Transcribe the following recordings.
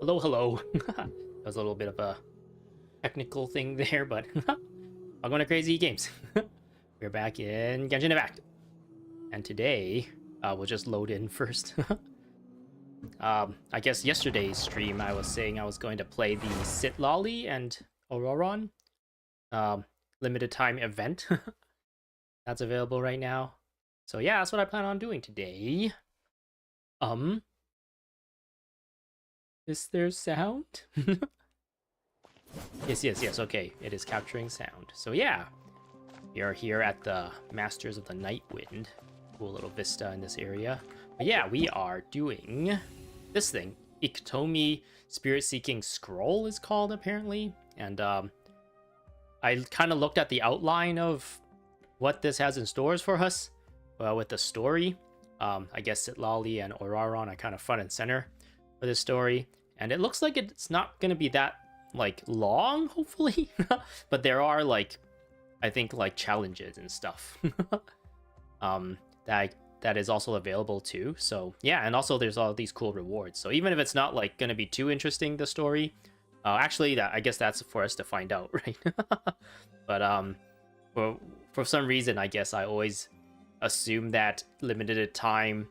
Hello, hello. That was a little bit of a technical thing there, but welcome to Crazy Games. We're back in Genshin Impact. And today, we'll just load in first. I guess yesterday's stream, I was saying I was going to play the Citlali and Ororon limited time event. That's available right now. So yeah, that's what I plan on doing today. Is there sound? Yes, okay. It is capturing sound. So yeah, we are here at the Masters of the Nightwind. Cool little vista in this area. But yeah, we are doing this thing. Iktomi Spirit-Seeking Scroll is called, apparently. And I kind of looked at the outline of what this has in stores for us. Well, with the story. I guess Citlali and Ororon are kind of front and center for this story, and it looks like it's not going to be that like long, hopefully. But there are like, I think, like challenges and stuff that is also available too. So yeah, and also there's all these cool rewards. So even if it's not like going to be too interesting, the story, actually, I guess that's for us to find out, right? But for some reason, I guess I always assume that limited time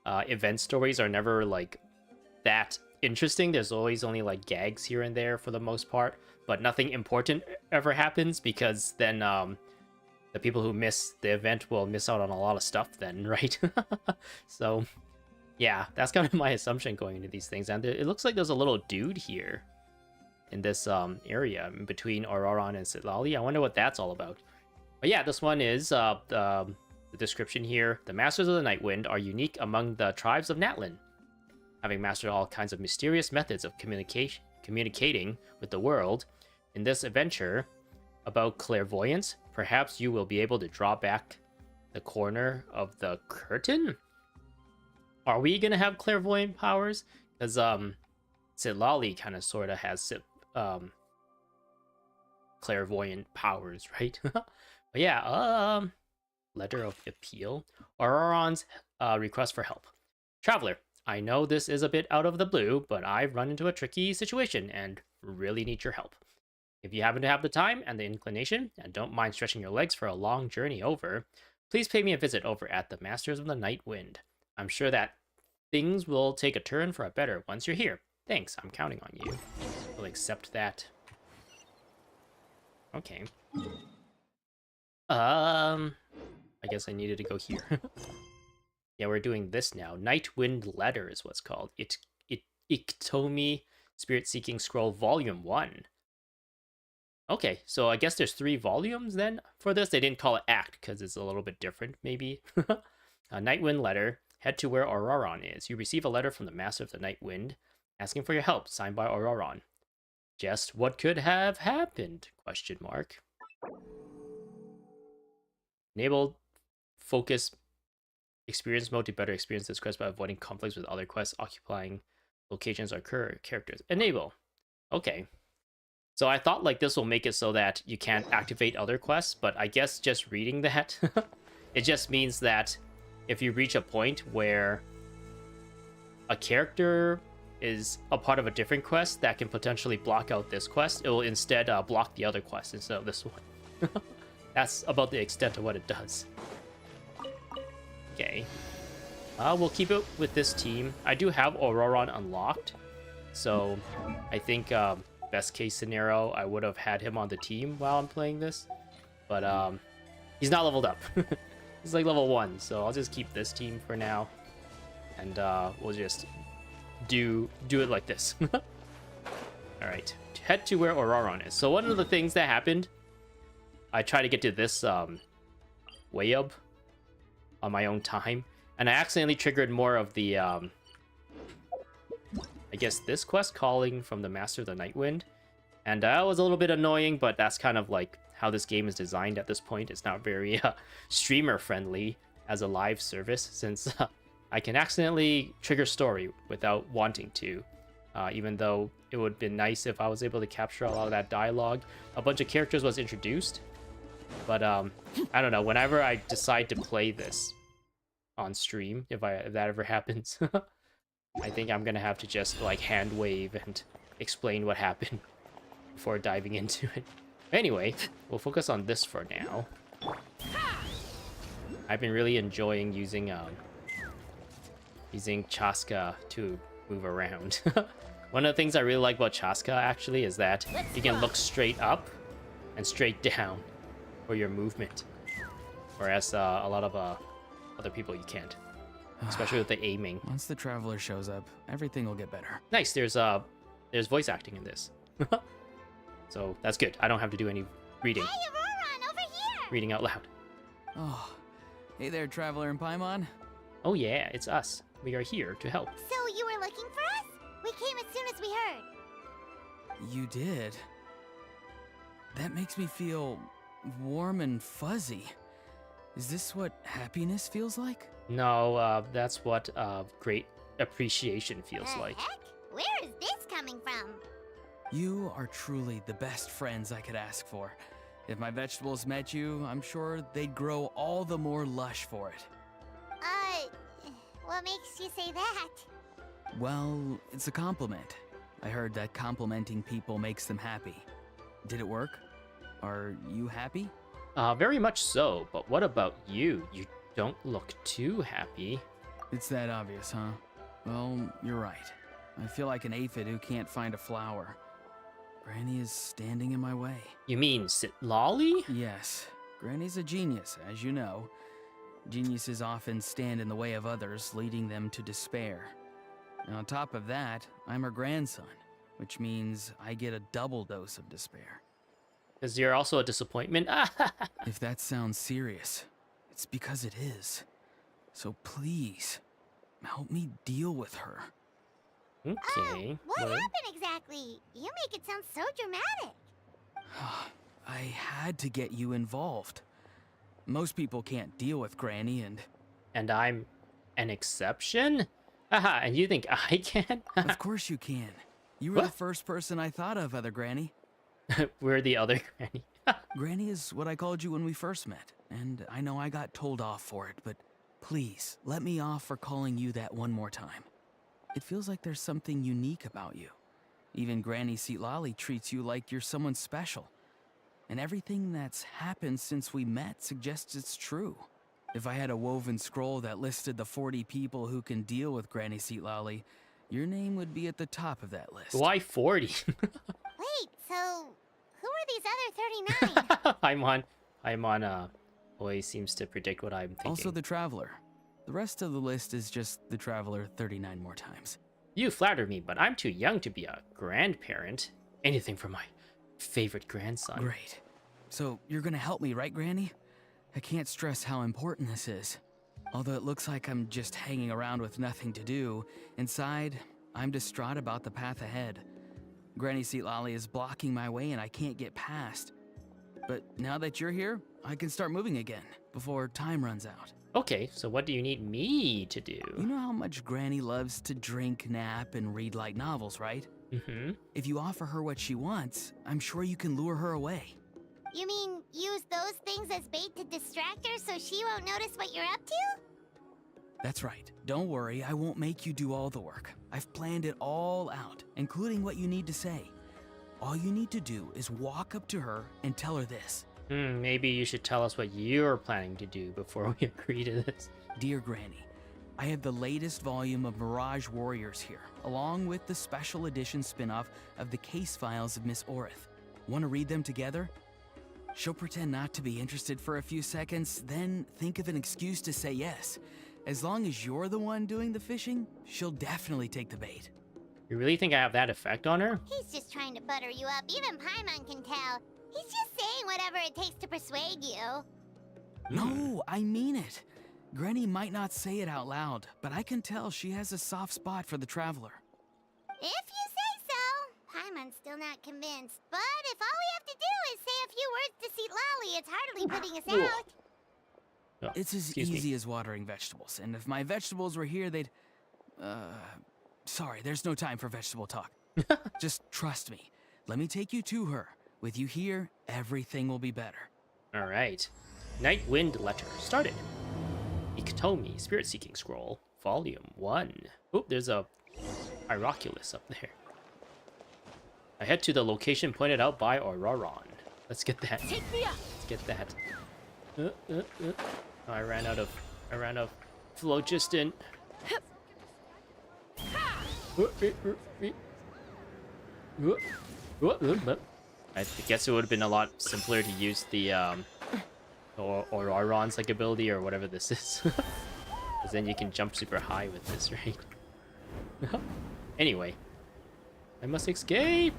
event stories are never like that interesting. There's always only like gags here and there for the most part, but nothing important ever happens, because then the people who miss the event will miss out on a lot of stuff then, right? So yeah, that's kind of my assumption going into these things. And it looks like there's a little dude here in this area in between Ororon and Citlali. I wonder what that's all about. But yeah, this one is the description here. The Masters of the Nightwind are unique among the tribes of Natlin, having mastered all kinds of mysterious methods of communicating with the world. In this adventure about clairvoyance, perhaps you will be able to draw back the corner of the curtain? Are we gonna have clairvoyant powers? Because Citlali kind of sort of has clairvoyant powers, right? But yeah, letter of appeal. Ororon's request for help. Traveler, I know this is a bit out of the blue, but I've run into a tricky situation and really need your help. If you happen to have the time and the inclination, and don't mind stretching your legs for a long journey over, please pay me a visit over at the Masters of the Nightwind. I'm sure that things will take a turn for a better once you're here. Thanks, I'm counting on you. We'll accept that. Okay. I guess I needed to go here. Yeah, we're doing this now. Nightwind Letter is what's called. Iktomi Spirit-Seeking Scroll Volume 1. Okay, so I guess there's 3 volumes then for this. They didn't call it Act because it's a little bit different, maybe. Nightwind Letter. Head to where Ororon is. You receive a letter from the Master of the Nightwind asking for your help, signed by Ororon. Just what could have happened? Question mark. Enable focus experience mode to better experience this quest by avoiding conflicts with other quests occupying locations or characters. Enable. Okay. So I thought like this will make it so that you can't activate other quests, but I guess just reading that, it just means that if you reach a point where a character is a part of a different quest that can potentially block out this quest, it will instead block the other quest instead of this one. That's about the extent of what it does. Okay. We'll keep it with this team. I do have Ororon unlocked, so I think best case scenario, I would have had him on the team while I'm playing this. But he's not leveled up. He's like level 1, so I'll just keep this team for now. And we'll just do it like this. Alright, head to where Ororon is. So one of the things that happened, I tried to get to this way up on my own time, and I accidentally triggered more of the I guess this quest calling from the Master of the Nightwind, and that was a little bit annoying, but that's kind of like how this game is designed at this point. It's not very streamer friendly as a live service, since I can accidentally trigger story without wanting to, even though it would have been nice if I was able to capture a lot of that dialogue. A bunch of characters was introduced, but I don't know, whenever I decide to play this on stream, if that ever happens, I think I'm gonna have to just like hand wave and explain what happened before diving into it. Anyway, we'll focus on this for now. I've been really enjoying using Chaska to move around. One of the things I really like about Chaska actually is that you can look straight up and straight down for your movement, whereas a lot of other people you can't, especially with the aiming. Once the traveler shows up, everything will get better. Nice. There's voice acting in this, so that's good. I don't have to do any reading. Hey, Ororon, over here! Reading out loud. Oh, hey there, traveler in Paimon. Oh yeah, it's us. We are here to help. So you were looking for us? We came as soon as we heard. You did? That makes me feel warm and fuzzy. Is this what happiness feels like? No, that's what great appreciation feels The like. heck? Where is this coming from? You are truly the best friends I could ask for. If my vegetables met you, I'm sure they'd grow all the more lush for it. What makes you say that? Well, it's a compliment. I heard that complimenting people makes them happy. Did it work? Are you happy? Very much so, but what about you? You don't look too happy. It's that obvious, huh? Well, you're right. I feel like an aphid who can't find a flower. Granny is standing in my way. You mean Citlali? Yes, Granny's a genius, as you know. Geniuses often stand in the way of others, leading them to despair. And on top of that, I'm her grandson, which means I get a double dose of despair. Because you're also a disappointment? If that sounds serious, it's because it is. So please, help me deal with her. Okay. What well, happened exactly? You make it sound so dramatic. I had to get you involved. Most people can't deal with Granny and I'm an exception? Haha, and you think I can? Of course you can. You were the first person I thought of, other Granny. We're the other Granny. Granny is what I called you when we first met, and I know I got told off for it, but please, let me off for calling you that one more time. It feels like there's something unique about you. Even Granny Citlali treats you like you're someone special. And everything that's happened since we met suggests it's true. If I had a woven scroll that listed the 40 people who can deal with Granny Citlali, your name would be at the top of that list. Why 40? Wait, so who are these other 39? I'm on, always seems to predict what I'm thinking. Also the Traveler. The rest of the list is just the Traveler 39 more times. You flatter me, but I'm too young to be a grandparent. Anything for my favorite grandson. Great. So you're gonna help me, right, Granny? I can't stress how important this is. Although it looks like I'm just hanging around with nothing to do, inside, I'm distraught about the path ahead. Granny Citlali is blocking my way and I can't get past. But now that you're here, I can start moving again, before time runs out. Okay, so what do you need me to do? You know how much Granny loves to drink, nap, and read light novels, right? Mm-hmm. If you offer her what she wants, I'm sure you can lure her away. You mean use those things as bait to distract her so she won't notice what you're up to? That's right. Don't worry, I won't make you do all the work. I've planned it all out, including what you need to say. All you need to do is walk up to her and tell her this. Maybe you should tell us what you're planning to do before we agree to this. Dear Granny, I have the latest volume of Mirage Warriors here, along with the special edition spin-off of the case files of Miss Orith. Want to read them together? She'll pretend not to be interested for a few seconds, then think of an excuse to say yes. As long as you're the one doing the fishing, she'll definitely take the bait. You really think I have that effect on her? He's just trying to butter you up. Even Paimon can tell. He's just saying whatever it takes to persuade you. No, I mean it. Granny might not say it out loud, but I can tell she has a soft spot for the Traveler. If you say so. Paimon's still not convinced, but if all we have to do is say a few words to Citlali, it's hardly putting us out. Oh, It's as easy as watering vegetables, and if my vegetables were here, they'd... Sorry, there's no time for vegetable talk. Just trust me. Let me take you to her. With you here, everything will be better. All right. Night Wind Letter started. Iktomi Spirit Seeking Scroll, Volume 1. Oh, there's a Hieroculus up there. I head to the location pointed out by Ororon. Let's get that. Take me up. Let's get that. Oh, I ran out of phlogiston. I guess it would have been a lot simpler to use the Ororon's like ability or whatever this is. Because then you can jump super high with this, right? Anyway. I must escape!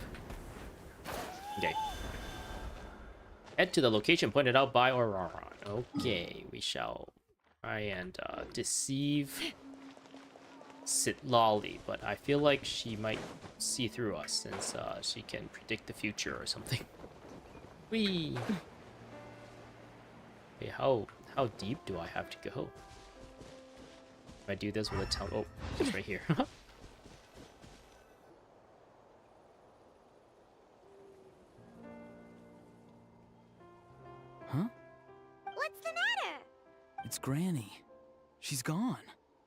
Okay. Head to the location pointed out by Ororon. Okay, we shall try and deceive Citlali, but I feel like she might see through us since she can predict the future or something. Whee! Okay, how deep do I have to go? If I do this with a town, oh, just right here. Huh? What's the matter? It's Granny. She's gone.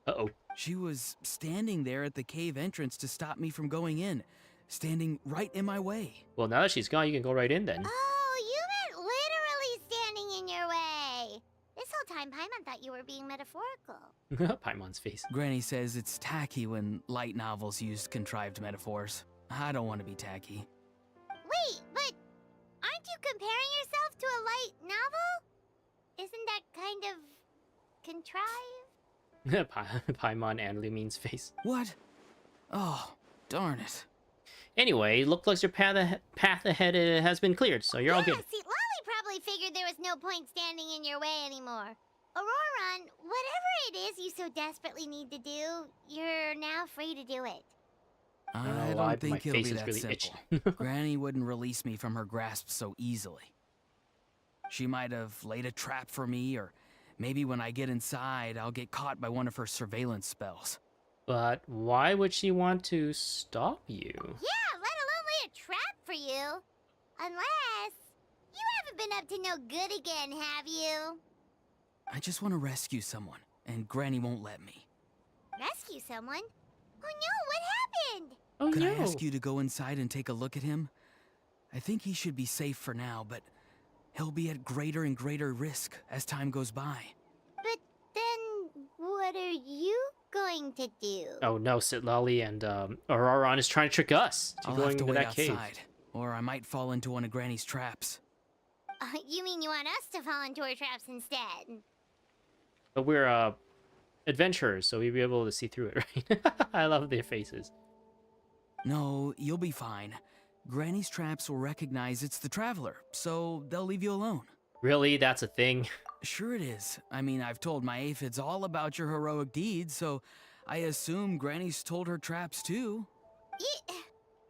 Uh-oh. She was standing there at the cave entrance to stop me from going in, standing right in my way. Well, now that she's gone, you can go right in then. Oh, you meant literally standing in your way. This whole time, Paimon thought you were being metaphorical. Paimon's face. Granny says it's tacky when light novels use contrived metaphors. I don't want to be tacky. Wait, but aren't you comparing yourself to a light novel? Isn't that kind of contrived? Paimon and Lumine's face. What? Oh, darn it. Anyway, looks like your path ahead has been cleared, so you're all good. See, Lolly probably figured there was no point standing in your way anymore. Ororon, whatever it is you so desperately need to do, you're now free to do it. I know don't why, think my it'll face be is that really simple. itchy. Granny wouldn't release me from her grasp so easily. She might have laid a trap for me, or maybe when I get inside, I'll get caught by one of her surveillance spells. But why would she want to stop you? Yeah, let alone lay a trap for you. Unless you haven't been up to no good again, have you? I just want to rescue someone, and Granny won't let me. Rescue someone? Oh no, what happened? Oh Could no. I ask you to go inside and take a look at him? I think he should be safe for now, but he'll be at greater and greater risk as time goes by. But then, what are you going to do? Oh no, Citlali and Ororon is trying to trick us to I'll going have to into wait that cave. outside, or I might fall into one of Granny's traps. You mean you want us to fall into her traps instead? But we're adventurers, so we'll be able to see through it, right? I love their faces. No, you'll be fine. Granny's traps will recognize it's the traveler, so they'll leave you alone. Really? That's a thing? Sure it is. I mean, I've told my aphids all about your heroic deeds, so I assume Granny's told her traps too. You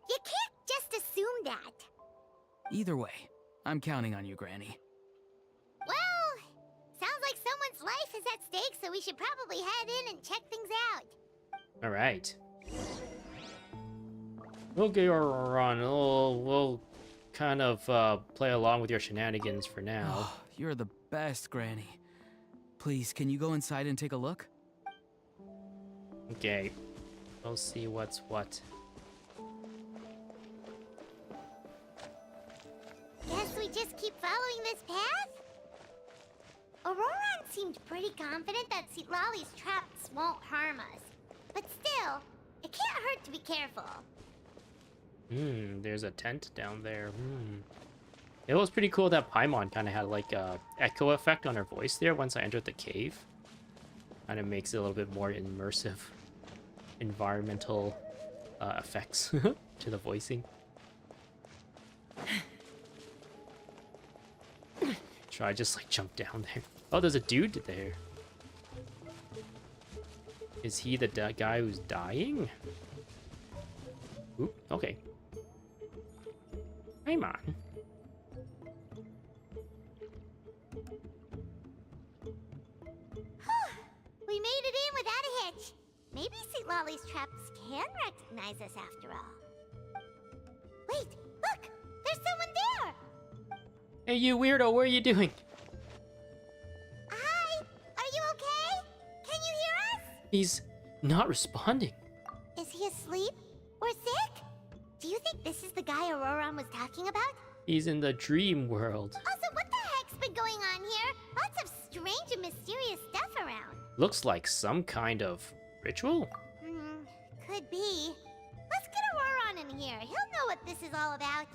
can't just assume that. Either way, I'm counting on you, Granny. Well, sounds like someone's life is at stake, so we should probably head in and check things out. All right. Okay, Ororon, we'll kind of play along with your shenanigans for now. Oh, you're the best, Granny. Please, can you go inside and take a look? Okay, we'll see what's what. Guess we just keep following this path? Ororon seemed pretty confident that Citlali's traps won't harm us. But still, it can't hurt to be careful. There's a tent down there. It was pretty cool that Paimon kind of had like a echo effect on her voice there once I entered the cave. Kind of makes it a little bit more immersive environmental effects to the voicing. Should I just like jump down there? Oh, there's a dude there. Is he the guy who's dying? Oop, okay. Paimon. We made it in without a hitch. Maybe Citlali's traps can recognize us after all. Wait, look! There's someone there! Hey, you weirdo, what are you doing? Hi! Are you okay? Can you hear us? He's not responding. Is he he asleep? Or sick? Do you think this is the guy Ororon was talking about? He's in the dream world. Also, what the heck's been going on here? Lots of strange and mysterious stuff around. Looks like some kind of ritual? Could be. Let's get Ororon in here. He'll know what this is all about.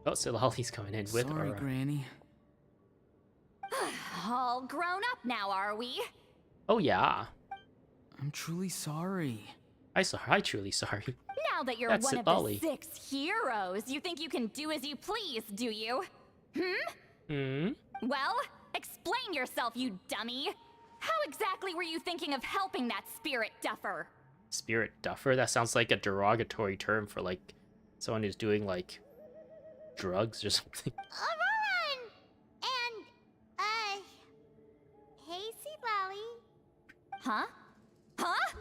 Oh, Citlali's coming in with Sorry, Aura. Granny. All grown up now, are we? Oh yeah. I'm truly sorry. I truly sorry. Now that you're That's one of Citlali. the 6 heroes, you think you can do as you please, do you? Well, explain yourself, you dummy. How exactly were you thinking of helping that spirit duffer? Spirit duffer? That sounds like a derogatory term for like someone who's doing like drugs or something. Ororon! And, hey, Citlali. Huh? Huh?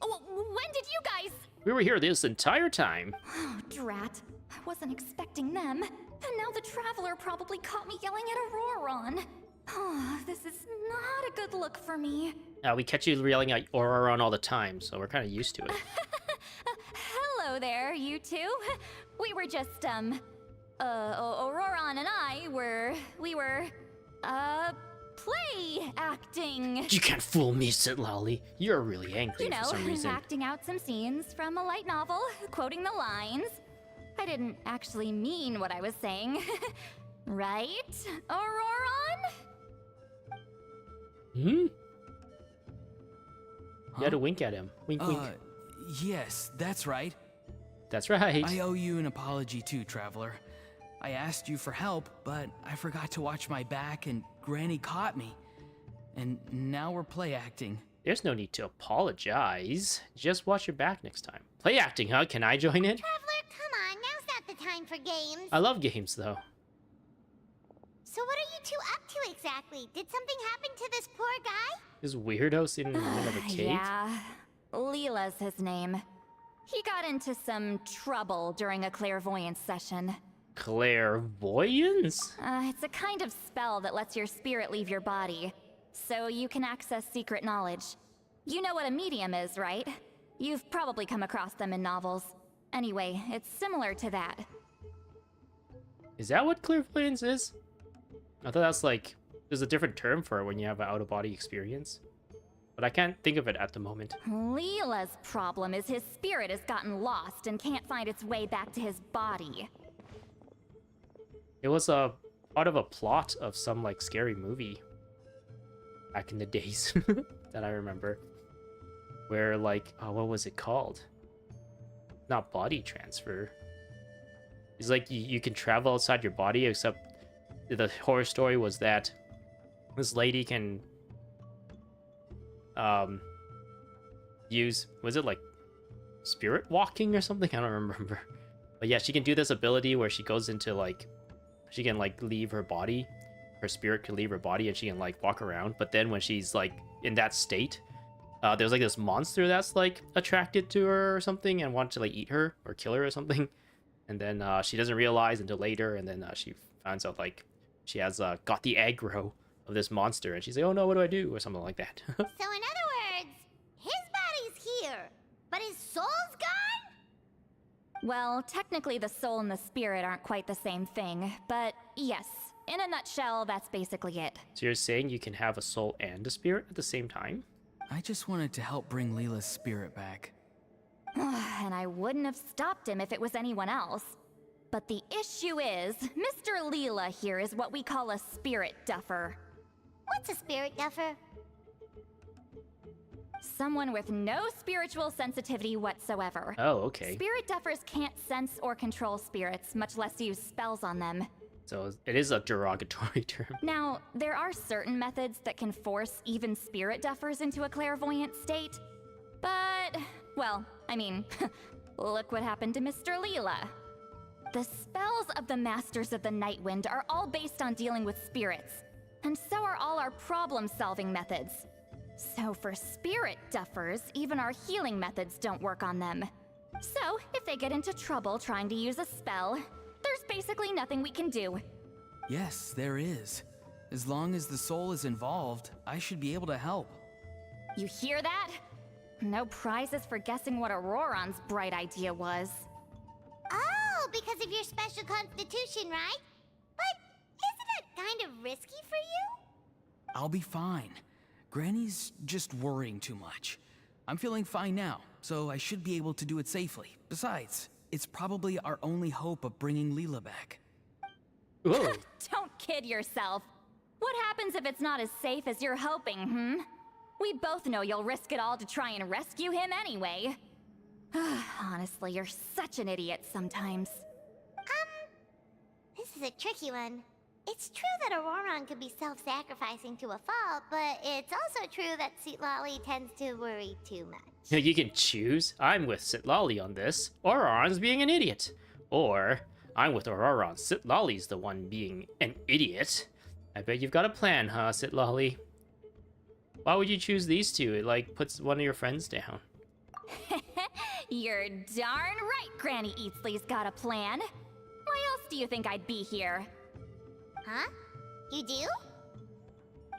When did you guys... We were here this entire time. Oh, drat. I wasn't expecting them. And now the Traveler probably caught me yelling at Ororon. Oh, this is not a good look for me. We catch you yelling at Ororon all the time, so we're kind of used to it. Hello there, you two. We were just, Ororon and I we were, play acting. You can't fool me, Citlali. You're really angry You know, for some reason. acting out some scenes from a light novel, quoting the lines. I didn't actually mean what I was saying. Right, Ororon? You had to wink at him. Wink, wink. Yes, that's right. That's right. I owe you an apology too, Traveler. I asked you for help, but I forgot to watch my back and Granny caught me. And now we're play acting. There's no need to apologize. Just watch your back next time. Play acting, huh? Can I join it? Traveler, come on. Now's not the time for games. I love games, though. So what are you two up to exactly? Did something happen to this poor guy? This weirdo sitting in the middle of a cave? Yeah, Leela's his name. He got into some trouble during a clairvoyance session. Clairvoyance? It's a kind of spell that lets your spirit leave your body, so you can access secret knowledge. You know what a medium is, right? You've probably come across them in novels. Anyway, it's similar to that. Is that what clairvoyance is? I thought that's like, there's a different term for it when you have an out-of-body experience. But I can't think of it at the moment. Leela's problem is his spirit has gotten lost and can't find its way back to his body. It was a part of a plot of some like scary movie back in the days that I remember. Where like, oh, what was it called? Not body transfer. It's like you can travel outside your body, except the horror story was that this lady can use, was it like spirit walking or something? I don't remember. But yeah, she can do this ability where she goes into like, she can like leave her body, her spirit can leave her body and she can like walk around. But then when she's like in that state, there's like this monster that's like attracted to her or something and wants to like eat her or kill her or something. And then she doesn't realize until later, and then she finds out like she has got the aggro of this monster, and she's like, oh no, what do I do? Or something like that. So in other words, his body's here, but his soul's gone? Well, technically the soul and the spirit aren't quite the same thing, but yes, in a nutshell, that's basically it. So you're saying you can have a soul and a spirit at the same time? I just wanted to help bring Leela's spirit back. And I wouldn't have stopped him if it was anyone else. But the issue is, Mr. Leela here is what we call a spirit duffer. What's a spirit duffer? Someone with no spiritual sensitivity whatsoever. Oh, okay. Spirit duffers can't sense or control spirits, much less use spells on them. So it is a derogatory term. Now, there are certain methods that can force even spirit duffers into a clairvoyant state. But, well, I mean, look what happened to Mr. Leela. The spells of the Masters of the Nightwind are all based on dealing with spirits, and so are all our problem-solving methods. So for spirit duffers, even our healing methods don't work on them. So, if they get into trouble trying to use a spell, there's basically nothing we can do. Yes, there is. As long as the soul is involved, I should be able to help. You hear that? No prizes for guessing what Ororon's bright idea was. Oh, because of your special constitution, right? But isn't it kind of risky for you? I'll be fine. Granny's just worrying too much. I'm feeling fine now, so I should be able to do it safely. Besides, it's probably our only hope of bringing Leela back. Whoa. Don't kid yourself. What happens if it's not as safe as you're hoping, We both know you'll risk it all to try and rescue him anyway. Honestly, you're such an idiot sometimes. This is a tricky one. It's true that Ororon could be self-sacrificing to a fault, but it's also true that Citlali tends to worry too much. You can choose. I'm with Citlali on this. Ororon's being an idiot. Or, I'm with Ororon. Citlali's the one being an idiot. I bet you've got a plan, huh, Citlali? Why would you choose these two? It, like, puts one of your friends down. You're darn right Granny Eatsley's got a plan. Why else do you think I'd be here? Huh? You do?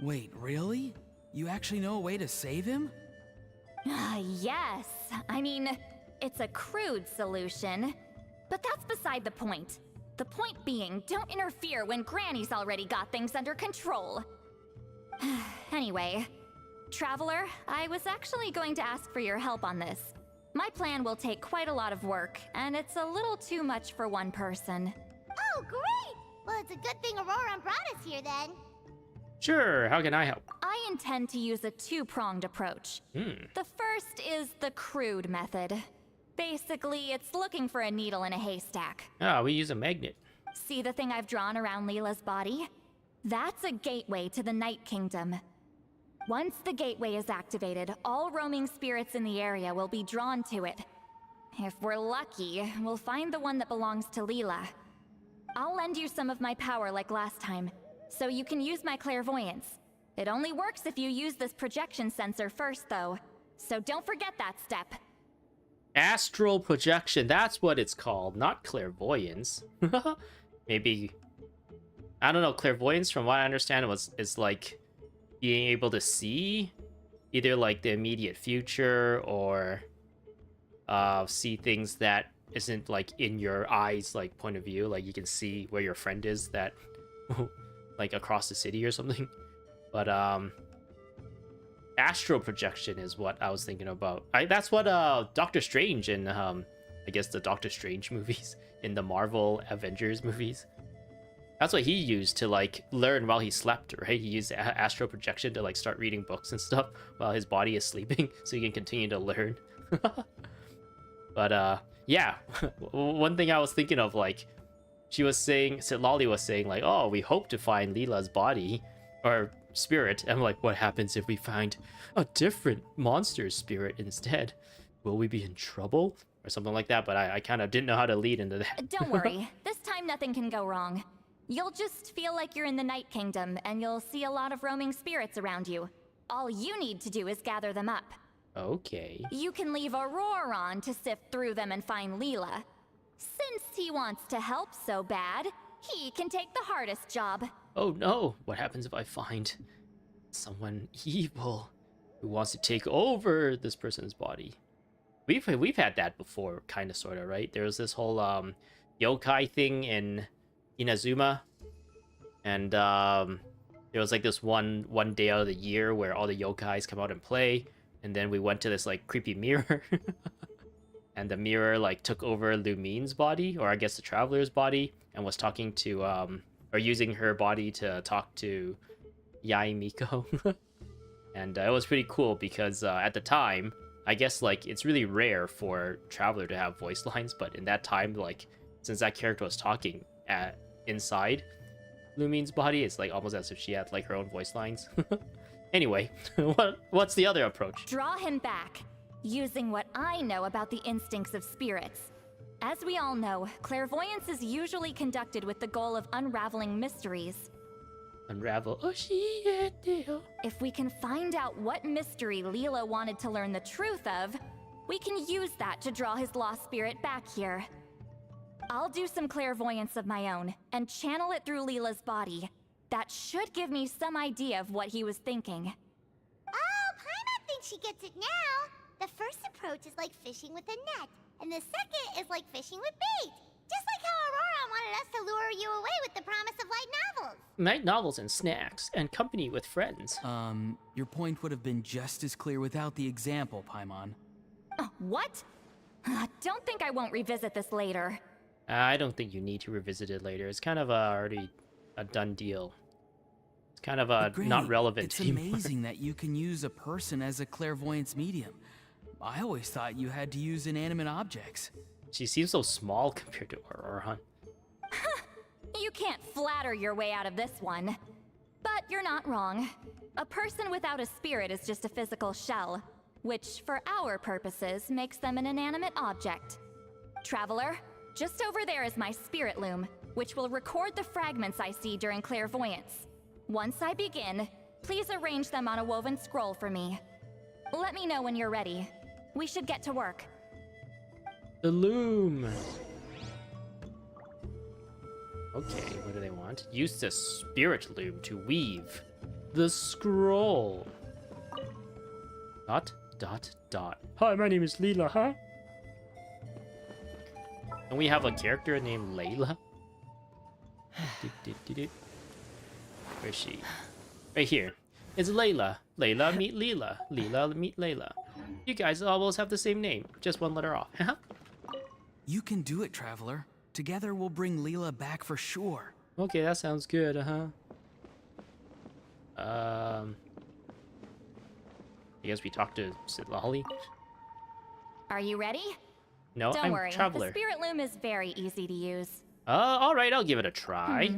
Wait, really? You actually know a way to save him? Yes. I mean, it's a crude solution. But that's beside the point. The point being, don't interfere when Granny's already got things under control. Anyway, Traveler, I was actually going to ask for your help on this. My plan will take quite a lot of work, and it's a little too much for one person. Oh, great! Well, it's a good thing Ororon brought us here then. Sure, how can I help? I intend to use a two-pronged approach. The first is the crude method. Basically, it's looking for a needle in a haystack. Ah, we use a magnet. See the thing I've drawn around Leela's body? That's a gateway to the Night Kingdom. Once the gateway is activated, all roaming spirits in the area will be drawn to it. If we're lucky, we'll find the one that belongs to Leela. I'll lend you some of my power like last time, so you can use my clairvoyance. It only works if you use this projection sensor first, though. So don't forget that step. Astral projection, that's what it's called, not clairvoyance. Maybe, I don't know, clairvoyance from what I understand is like being able to see either like the immediate future or see things that isn't like in your eyes like point of view, like you can see where your friend is that like across the city or something. But astral projection is what I was thinking about. That's what Doctor Strange in I guess the Doctor Strange movies, in the Marvel Avengers movies, that's what he used to like learn while he slept, right? He used astral projection to like start reading books and stuff while his body is sleeping so he can continue to learn. But yeah, one thing I was thinking of, like, she was saying, Citlali was saying like, oh, we hope to find Leela's body or spirit. I'm like, what happens if we find a different monster spirit instead? Will we be in trouble or something like that? But I kind of didn't know how to lead into that. Don't worry, this time nothing can go wrong. You'll just feel like you're in the Night Kingdom, and you'll see a lot of roaming spirits around you. All you need to do is gather them up. Okay. You can leave Ororon to sift through them and find Leela. Since he wants to help so bad, he can take the hardest job. Oh no, what happens if I find someone evil who wants to take over this person's body? We've had that before, kind of, sort of, right? There was this whole yokai thing in Inazuma, and there was like this one day out of the year where all the yokais come out and play, and then we went to this like creepy mirror, and the mirror like took over Lumine's body, or I guess the traveler's body, and was talking to or using her body to talk to Yai Miko. And it was pretty cool because at the time, I guess like it's really rare for Traveler to have voice lines, but in that time, like, since that character was talking inside Lumine's body, it's like almost as if she had like her own voice lines. Anyway, what's the other approach? Draw him back, using what I know about the instincts of spirits. As we all know, clairvoyance is usually conducted with the goal of unraveling mysteries. Unravel. If we can find out what mystery Leela wanted to learn the truth of, we can use that to draw his lost spirit back here. I'll do some clairvoyance of my own, and channel it through Leela's body. That should give me some idea of what he was thinking. Oh, Paimon thinks she gets it now. The first approach is like fishing with a net, and the second is like fishing with bait. Just like how Ororon wanted us to lure you away with the promise of light novels. Night novels and snacks, and company with friends. Your point would have been just as clear without the example, Paimon. What? Don't think I won't revisit this later. I don't think you need to revisit it later. It's kind of already a done deal. It's kind of But Granny, not relevant It's anymore. amazing that you can use a person as a clairvoyance medium. I always thought you had to use inanimate objects. She seems so small compared to Ororon. You can't flatter your way out of this one. But you're not wrong. A person without a spirit is just a physical shell, which, for our purposes, makes them an inanimate object. Traveler, just over there is my spirit loom, which will record the fragments I see during clairvoyance. Once I begin, please arrange them on a woven scroll for me. Let me know when you're ready. We should get to work. The loom. Okay, what do they want? Use the spirit loom to weave the scroll. Dot, dot, dot. Hi, my name is Leela, huh? And we have a character named Layla. Where is she? Right here. It's Layla. Layla meet Leela. Leela meet Layla. You guys almost have the same name, just one letter off. You can do it, Traveler. Together we'll bring Leela back for sure. Okay, that sounds good, I guess we talked to Citlali. Are you ready? No, Don't I'm worry, Traveler. the spirit loom is very easy to use. All right, I'll give it a try.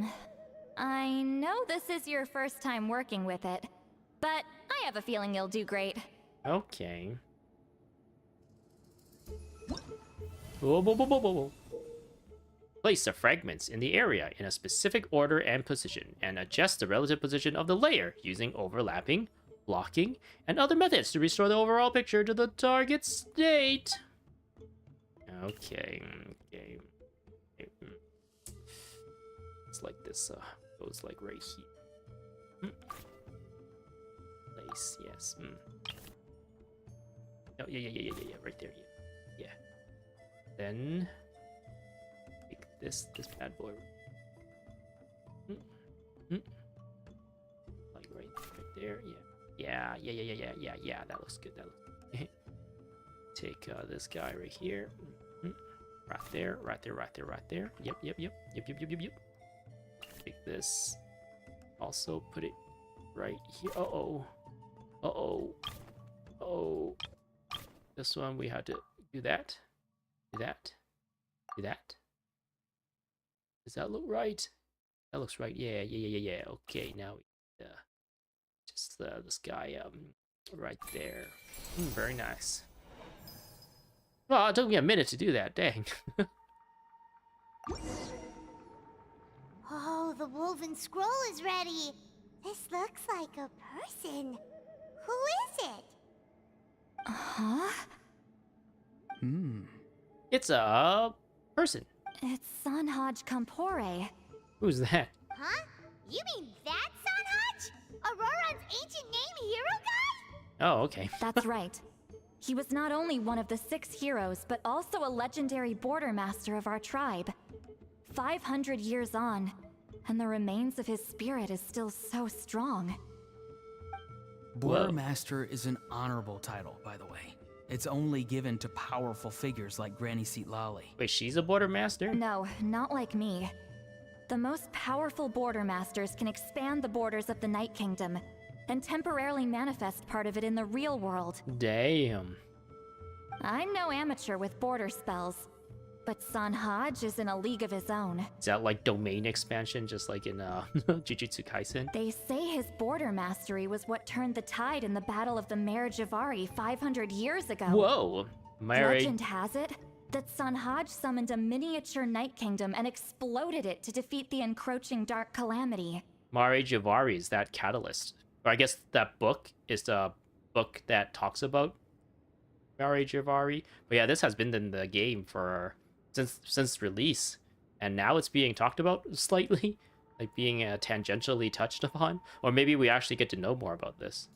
I know this is your first time working with it, but I have a feeling you'll do great. Okay. Whoa, whoa, whoa, whoa, whoa, whoa. Place the fragments in the area in a specific order and position, and adjust the relative position of the layer using overlapping, blocking, and other methods to restore the overall picture to the target state. Okay. It's like this goes like right here. Place, yes. Oh, yeah, right there, yeah. Then take this bad boy. Like right there, yeah. Yeah. That looks good. Take this guy right here. Right there. Yep. Take this. Also put it right here. Uh-oh. This one we had to do that. Do that. Does that look right? That looks right. Yeah. Okay, now just this guy right there. Very nice. Well, it took me a minute to do that. Dang. Oh, the woven scroll is ready. This looks like a person. Who is it? Huh? It's a person. It's Sanhaj Kampore. Who's that? Huh? You mean that Sanhaj? Auroron's ancient name hero guy? Oh, okay. That's right. He was not only one of the 6 heroes, but also a legendary border master of our tribe. 500 years on, and the remains of his spirit is still so strong. Border Master is an honorable title, by the way. It's only given to powerful figures like Granny Citlali. Wait, she's a border master? No, not like me. The most powerful border masters can expand the borders of the Night Kingdom and temporarily manifest part of it in the real world. Damn. I'm no amateur with border spells, but Sanhaj is in a league of his own. Is that like domain expansion, just like in Jujutsu Kaisen? They say his border mastery was what turned the tide in the Battle of the Mare Javari 500 years ago. Whoa. Legend has it that Sanhaj summoned a miniature Night Kingdom and exploded it to defeat the encroaching Dark Calamity. Mare Javari is that catalyst. Or I guess that book is the book that talks about Mare Javari. But yeah, this has been in the game for since release, and now it's being talked about slightly, like being tangentially touched upon. Or maybe we actually get to know more about this.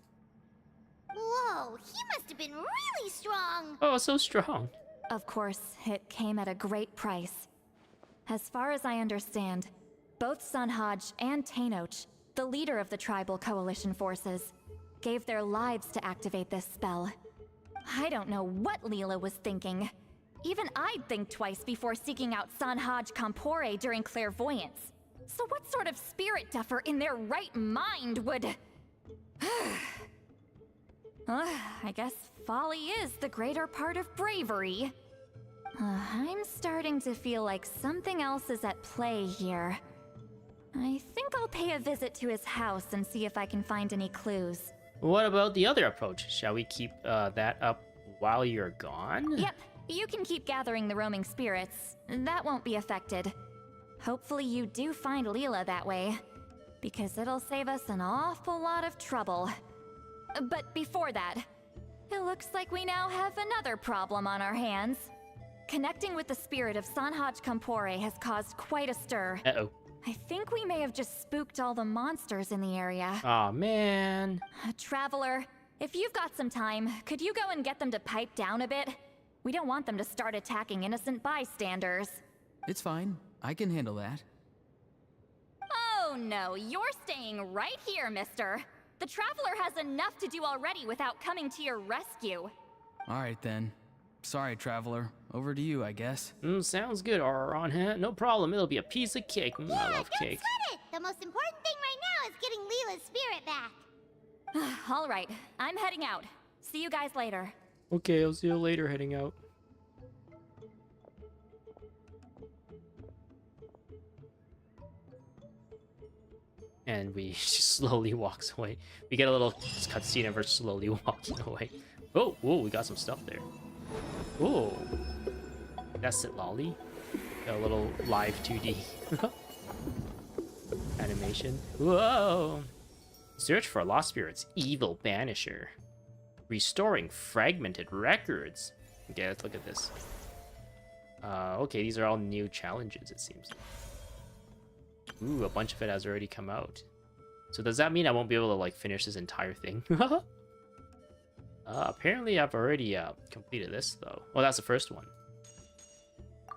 Whoa, he must have been really strong. Oh, so strong. Of course, it came at a great price. As far as I understand, both Sunhaj and Tainoch, the leader of the tribal coalition forces, gave their lives to activate this spell. I don't know what Leela was thinking. Even I'd think twice before seeking out Sanhaj Kampore during clairvoyance. So what sort of spirit duffer in their right mind would... I guess folly is the greater part of bravery. I'm starting to feel like something else is at play here. I think I'll pay a visit to his house and see if I can find any clues. What about the other approach? Shall we keep that up while you're gone? Yep, you can keep gathering the roaming spirits. That won't be affected. Hopefully you do find Leela that way, because it'll save us an awful lot of trouble. But before that, it looks like we now have another problem on our hands. Connecting with the spirit of Sanhaj Kampore has caused quite a stir. Uh-oh. I think we may have just spooked all the monsters in the area. Aw, man. Traveler, if you've got some time, could you go and get them to pipe down a bit? We don't want them to start attacking innocent bystanders. It's fine. I can handle that. Oh no, you're staying right here, mister. The Traveler has enough to do already without coming to your rescue. Alright then. Sorry, Traveler. Over to you, I guess. Sounds good, Ororon, huh? No problem, it'll be a piece of cake. I love Don't cake. sweat it. The most important thing right now is getting Leela's spirit back. All right, I'm heading out. See you guys later. Okay, I'll see you later, heading out. And we just slowly walks away. We get a little cutscene of her slowly walking away. Oh, whoa, we got some stuff there. Oh, that's Citlali. A little live 2D animation. Whoa! Search for lost spirits, evil banisher. Restoring fragmented records. Okay, let's look at this. Okay, these are all new challenges, it seems. Ooh, a bunch of it has already come out. So does that mean I won't be able to like finish this entire thing? Apparently I've already completed this though. Oh, that's the first one.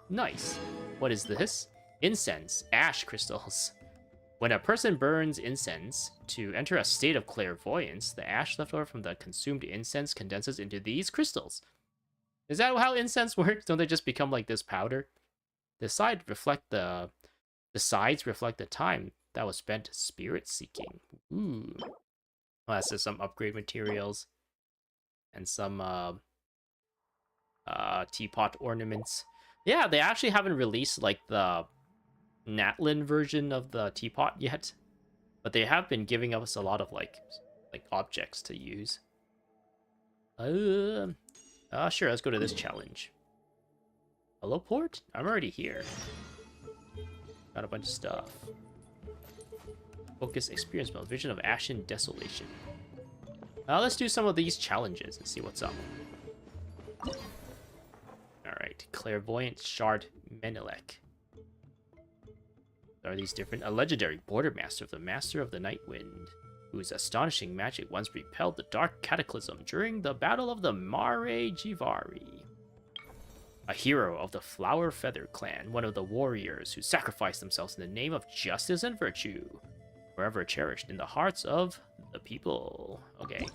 Nice. What is this? Incense, ash crystals. When a person burns incense to enter a state of clairvoyance, the ash left over from the consumed incense condenses into these crystals. Is that how incense works? Don't they just become like this powder? The sides reflect the time that was spent spirit seeking. Ooh. Well, that's just some upgrade materials and some teapot ornaments. Yeah, they actually haven't released like the Natlin version of the teapot yet, but they have been giving us a lot of like objects to use. Sure, let's go to this challenge. Hello, port? I'm already here. Got a bunch of stuff. Focus experience mode, vision of ashen desolation. Now let's do some of these challenges and see what's up. Alright, clairvoyant shard Menelek. Are these different? A legendary border master of the Master of the Night Wind, whose astonishing magic once repelled the dark cataclysm during the Battle of the Mare Jivari. A hero of the Flower Feather clan, one of the warriors who sacrificed themselves in the name of justice and virtue, forever cherished in the hearts of the people. Okay.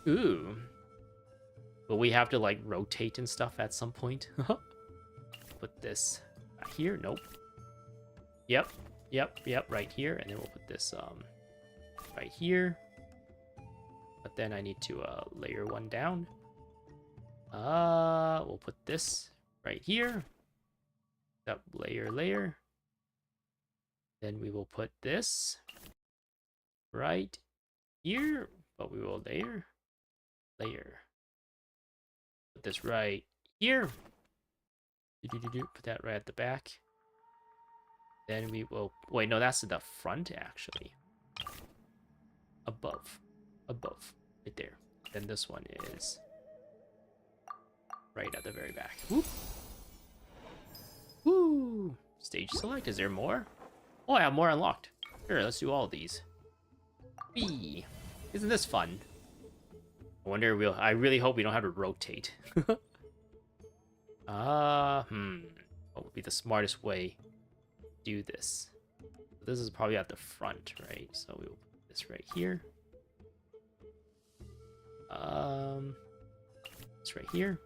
Ooh. Will we have to like rotate and stuff at some point? Put this here. Nope. Yep, right here, and then we'll put this right here. But then I need to layer one down. We'll put this right here. Up layer. Then we will put this right here, but we will layer. Put this right here. Put that right at the back. Then we will... Wait, no, that's in the front, actually. Above. Right there. Then this one is... right at the very back. Whoop. Woo! Stage select. Is there more? Oh, I have more unlocked. Sure, let's do all of these. Whee! Isn't this fun? I wonder I really hope we don't have to rotate. What would be the smartest way to do this? This is probably at the front, right? So we will put this right here. This right here.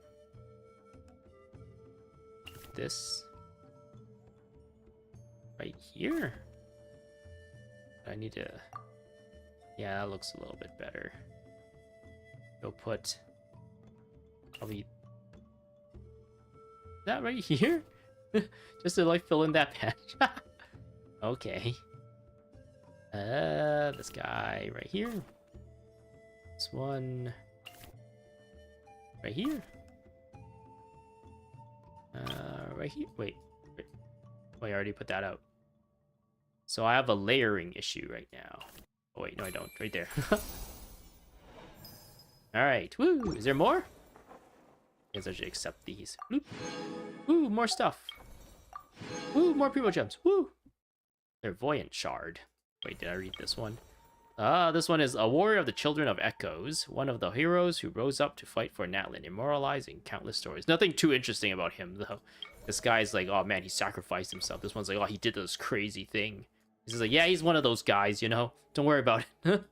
This right here. I need to... Yeah, that looks a little bit better. We'll put probably that right here. Just to like fill in that patch. Okay. This guy right here. This one right here. Right here. Wait. Oh, I already put that out. So I have a layering issue right now. Oh wait, no I don't. Right there. Alright, woo! Is there more? Guess I should accept these. Bloop. Woo, more stuff. Woo, more primo gems. Woo! Clairvoyant shard. Wait, did I read this one? This one is a warrior of the children of echoes, one of the heroes who rose up to fight for Natlin, immortalized in countless stories. Nothing too interesting about him, though. This guy's like, oh man, he sacrificed himself. This one's like, oh, he did this crazy thing. He's like, yeah, he's one of those guys, you know? Don't worry about it.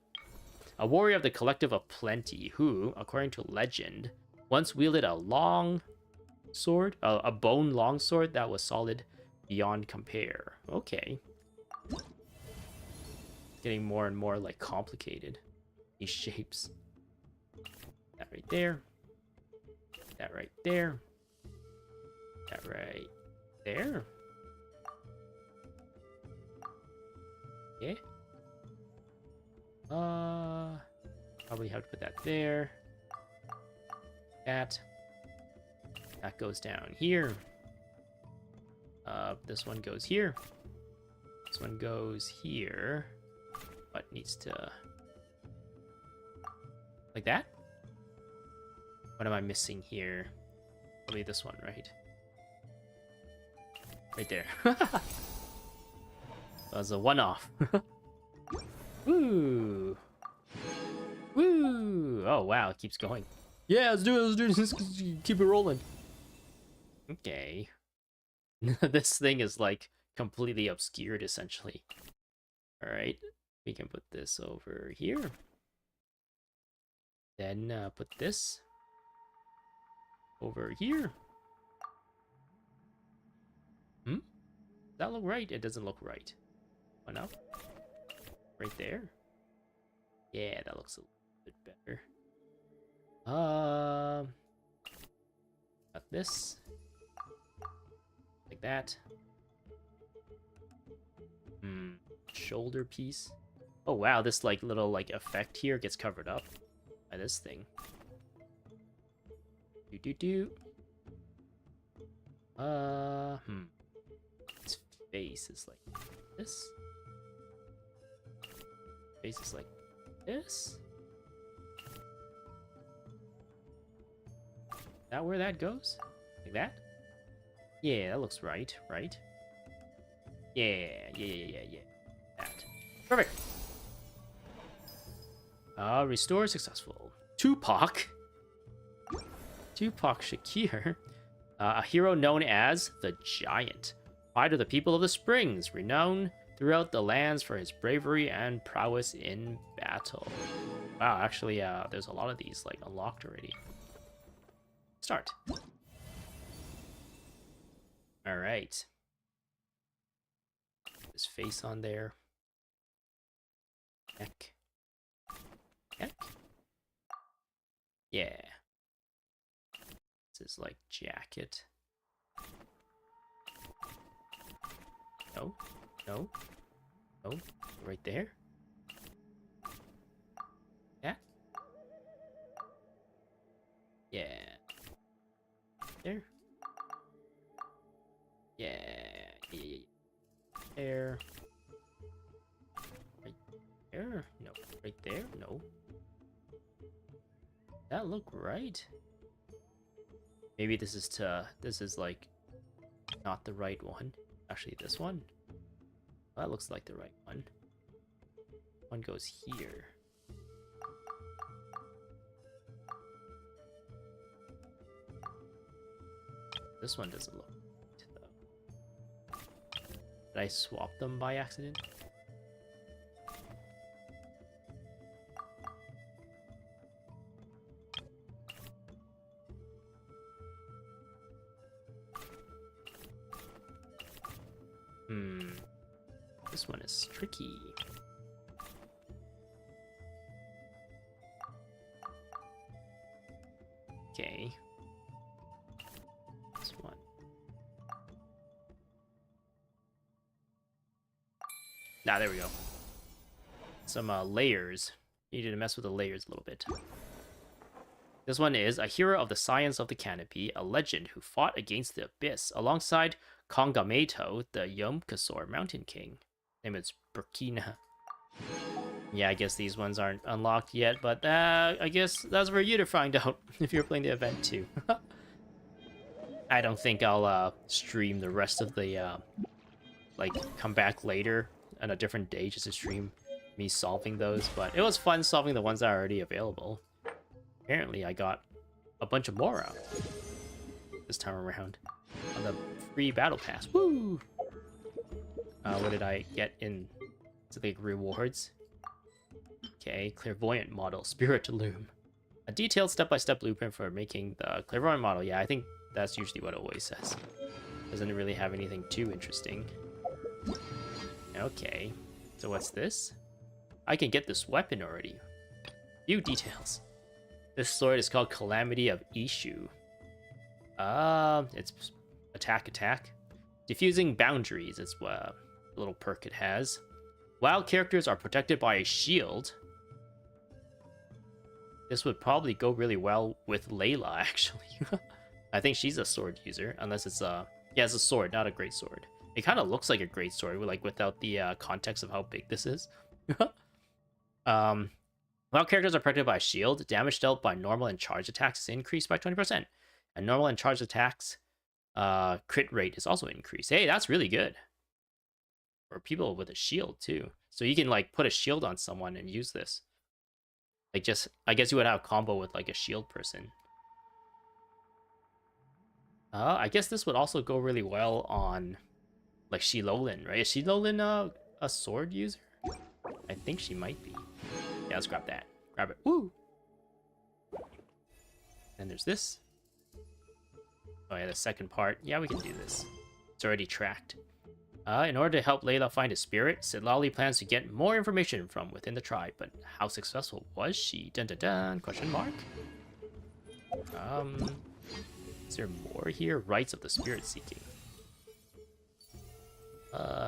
A warrior of the collective of plenty, who, according to legend, once wielded a long sword, a bone long sword that was solid beyond compare. Okay. Getting more and more like complicated. These shapes. That right there. That right there. That right there. Yeah. Probably have to put that there. That goes down here. This one goes here. This one goes here. But needs to... Like that? What am I missing here? Probably this one, right? Right there. That was a one-off. Woo! Woo! Oh, wow, it keeps going. Yeah, let's do it, let's keep it rolling. Okay. This thing is, like, completely obscured, essentially. Alright. We can put this over here. Then put this over here. Does that look right? It doesn't look right. Oh no. Right there. Yeah, that looks a little bit better. Got this. Like that. Shoulder piece. Oh wow, this like little like effect here gets covered up by this thing. Its face is like this. Face is like this. Is that where that goes? Like that? Yeah, that looks right, right? Yeah. That. Perfect. Restore successful. Tupac Shakir, a hero known as the Giant, pride of the people of the Springs, renowned throughout the lands for his bravery and prowess in battle. Wow, actually, there's a lot of these like unlocked already. Start. All right. His face on there. Neck. Yeah. This is like jacket. No. Right there. Yeah. Yeah. There. Yeah. There. Right there. No. Right there. No. That look right? Maybe this is like not the right one. Actually, this one. That looks like the right one. One goes here. This one doesn't look. Did I swap them by accident? This one is tricky. Okay. This one. Ah, there we go. Some layers. Needed to mess with the layers a little bit. This one is a hero of the science of the canopy, a legend who fought against the abyss alongside Kongamato, the Yomkasor mountain king. Name is Burkina. Yeah, I guess these ones aren't unlocked yet, but I guess that's for you to find out if you're playing the event too. I don't think I'll stream the rest of the like come back later on a different day just to stream me solving those, but it was fun solving the ones that are already available. Apparently I got a bunch of more out this time around on the free battle pass. Woo! What did I get in to the rewards? Okay, clairvoyant model, spirit loom. A detailed step-by-step blueprint for making the clairvoyant model. Yeah, I think that's usually what it always says. Doesn't really have anything too interesting. Okay, so what's this? I can get this weapon already. Few details. This sword is called Calamity of Ishu. It's attack. Diffusing boundaries, it's a little perk it has. Wild characters are protected by a shield. This would probably go really well with Layla, actually. I think she's a sword user, unless it's yeah, it's a sword, not a great sword. It kind of looks like a great sword, like without the context of how big this is. While characters are protected by a shield, damage dealt by normal and charged attacks is increased by 20%. And normal and charged attacks crit rate is also increased. Hey, that's really good. For people with a shield, too. So you can, like, put a shield on someone and use this. Like, just, I guess you would have a combo with, like, a shield person. I guess this would also go really well on, like, Shilolin, right? Is Shilolin a sword user? I think she might be. Yeah, let's grab that. Grab it. Woo! And there's this. Oh yeah, the second part. Yeah, we can do this. It's already tracked. In order to help Layla find a spirit, Citlali plans to get more information from within the tribe, but how successful was she? Dun dun dun, question mark. Is there more here? Rites of the spirit seeking.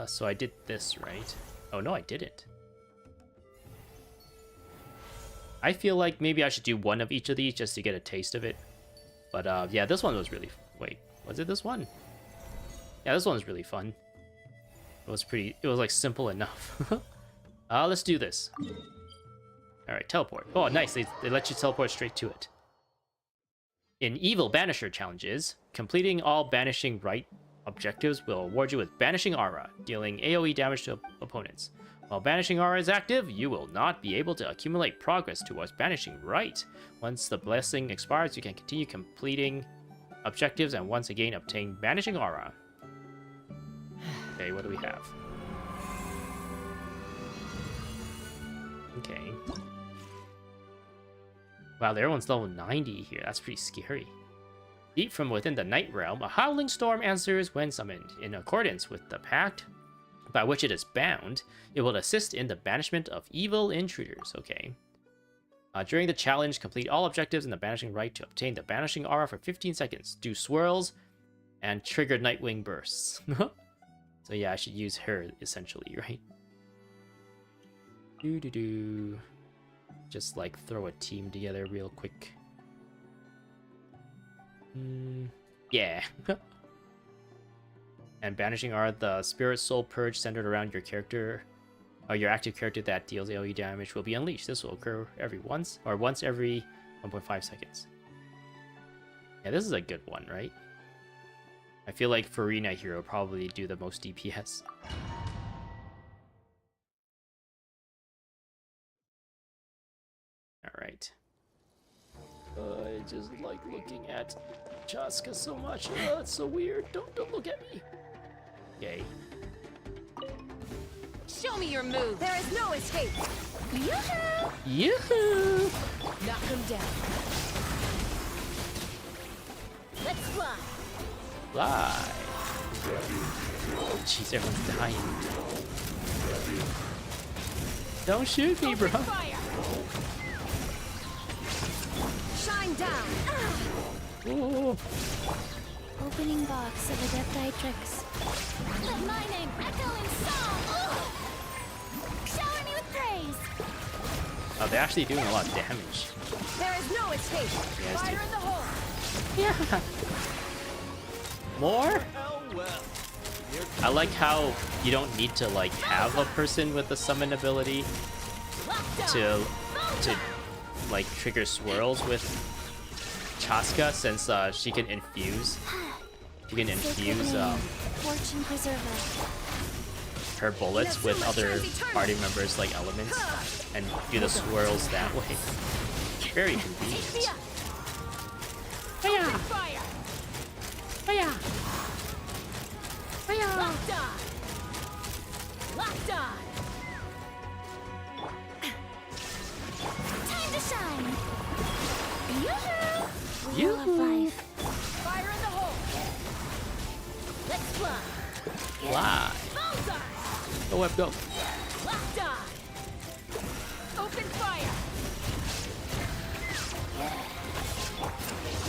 So I did this, right? Oh no, I didn't. I feel like maybe I should do one of each of these just to get a taste of it. But yeah, this one was really... Wait, was it this one? Yeah, this one was really fun. It was like simple enough. Let's do this. Alright, teleport. Oh, nice, they let you teleport straight to it. In Evil Banisher challenges, completing all Banishing Rite objectives will award you with Banishing Aura, dealing AoE damage to opponents. While Banishing Aura is active, you will not be able to accumulate progress towards Banishing Rite. Once the blessing expires, you can continue completing objectives and once again obtain Banishing Aura. Okay, what do we have? Okay. Wow, everyone's level 90 here. That's pretty scary. Deep from within the Night Realm, a howling storm answers when summoned. In accordance with the pact by which it is bound, it will assist in the banishment of evil intruders. Okay. During the challenge, complete all objectives in the Banishing Rite to obtain the Banishing Aura for 15 seconds. Do swirls and trigger Nightwing bursts. So yeah, I should use her, essentially, right? Doo-doo-doo. Just, like, throw a team together real quick. Yeah. And Banishing Aura, the Spirit Soul Purge centered around your character, or your active character that deals AoE damage will be unleashed. This will occur once every 1.5 seconds. Yeah, this is a good one, right? I feel like Farina here will probably do the most DPS. Alright. I just like looking at Chaska so much. Oh, it's so weird. Don't look at me. Okay. Show me your move. There is no escape. Yoo-hoo! Yoo-hoo! Knock him down. Let's fly. Fly. Oh, jeez, everyone's dying. Don't shoot me, bro. Fire. Shine down. Oh. Opening box of Adepti tricks. Let my name echo in song! Shower me with praise! Oh, they're actually doing a lot of damage. There is no escape. Yes, Fire dude. in the hole. Yeah. More? I like how you don't need to like have a person with the summon ability to like trigger swirls with Chaska, since she can infuse. She can infuse Fortune preserver. her bullets with other party members like elements and do the swirls that way. Very convenient. Fire. Fire. Hiya! Hiya! Locked on. Locked on. Time to shine! Yoo-hoo! Yoo-hoo. Wheel of life. Fire in the hole. Let's fly. Fly! Bullseye. Go up, go! Locked on. Open fire.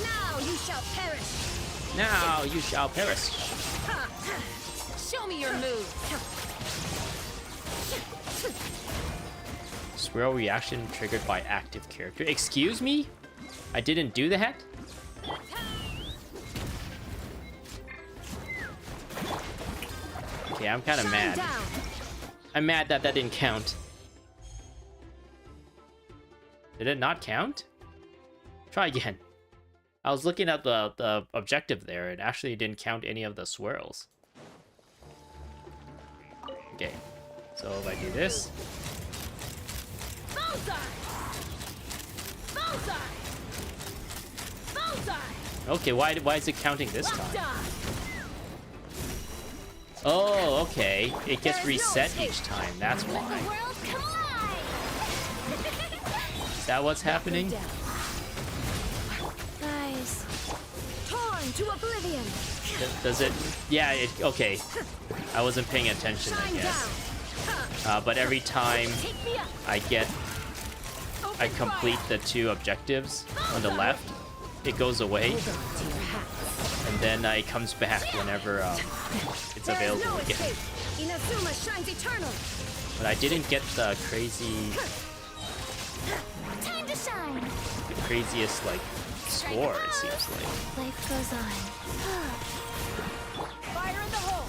Now you shall perish. Now you shall perish. Ha. Show me your move. Swirl reaction triggered by active character. Excuse me? I didn't do that? Okay, I'm kind of mad. Down. I'm mad that that didn't count. Did it not count? Try again. I was looking at the objective there. It actually didn't count any of the swirls. Okay. So if I do this. Bullseye. Bullseye. Bullseye. Okay, why is it counting this Locked time? on. Oh, okay. It gets There is no reset escape. each time. That's The why. world collide! Is that what's happening? Down. Guys, Torn to oblivion. Does it? Yeah, okay. I wasn't paying attention, I Shine guess. down. But every time Take me up. I Open complete fire. the two objectives on the left, it goes away, Hold on to your hats. and then it comes back whenever it's There is available no again. escape. Inazuma shines eternal. But I didn't get the time to shine! craziest like score. It seems like. Life goes on. Fire in the hole.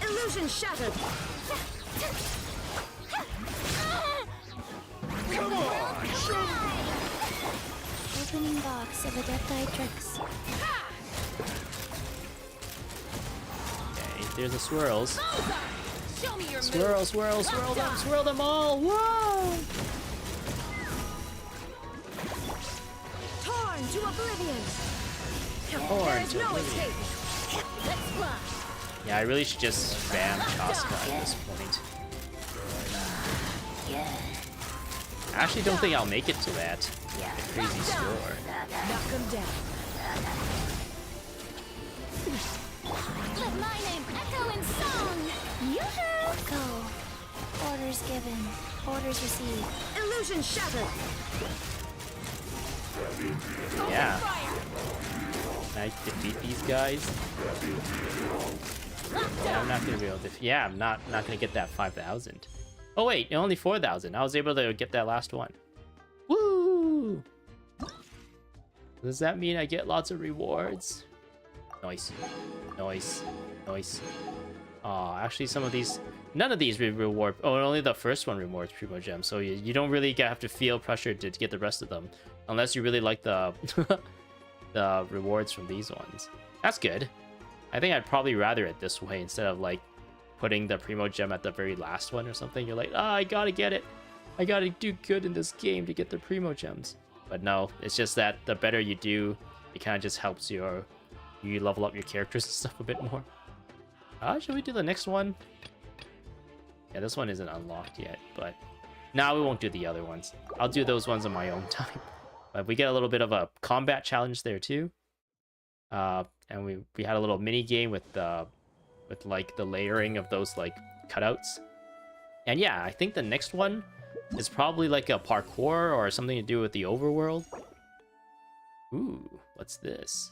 Illusion shattered. Come on! Opening box of Adepti tricks. Okay, there's the swirls. Bullseye. Show me your Swirl, move. swirl, swirl them, swirl them all! Whoa! Torn to oblivion. Torn There is to no oblivion. escape. Let's fly. Yeah, I really should just spam Chaska at this point. I actually don't think I'll make it to that. The crazy score. Knock him down. Let my name echo in song! Yoo-hoo! Go. Orders given. Orders received. Illusion shattered. Yeah. Can I defeat these guys? Yeah, I'm not gonna be able to. Yeah, I'm not gonna get that 5,000. Oh wait, only 4,000. I was able to get that last one. Woo! Does that mean I get lots of rewards? Nice, nice, nice. Oh, actually, some of these, none of these reward. Oh, only the first one rewards Primo Gem. So you don't really have to feel pressured to get the rest of them, unless you really like the the rewards from these ones. That's good. I think I'd probably rather it this way instead of like putting the Primo Gem at the very last one or something. You're like, oh, I gotta get it. I gotta do good in this game to get the Primo Gems. But no, it's just that the better you do, it kind of just helps you level up your characters and stuff a bit more. Should we do the next one? Yeah, this one isn't unlocked yet, but now we won't do the other ones. I'll do those ones on my own time. But we get a little bit of a combat challenge there too. And we had a little mini game with like the layering of those like cutouts. And yeah, I think the next one is probably like a parkour or something to do with the overworld. Ooh, what's this?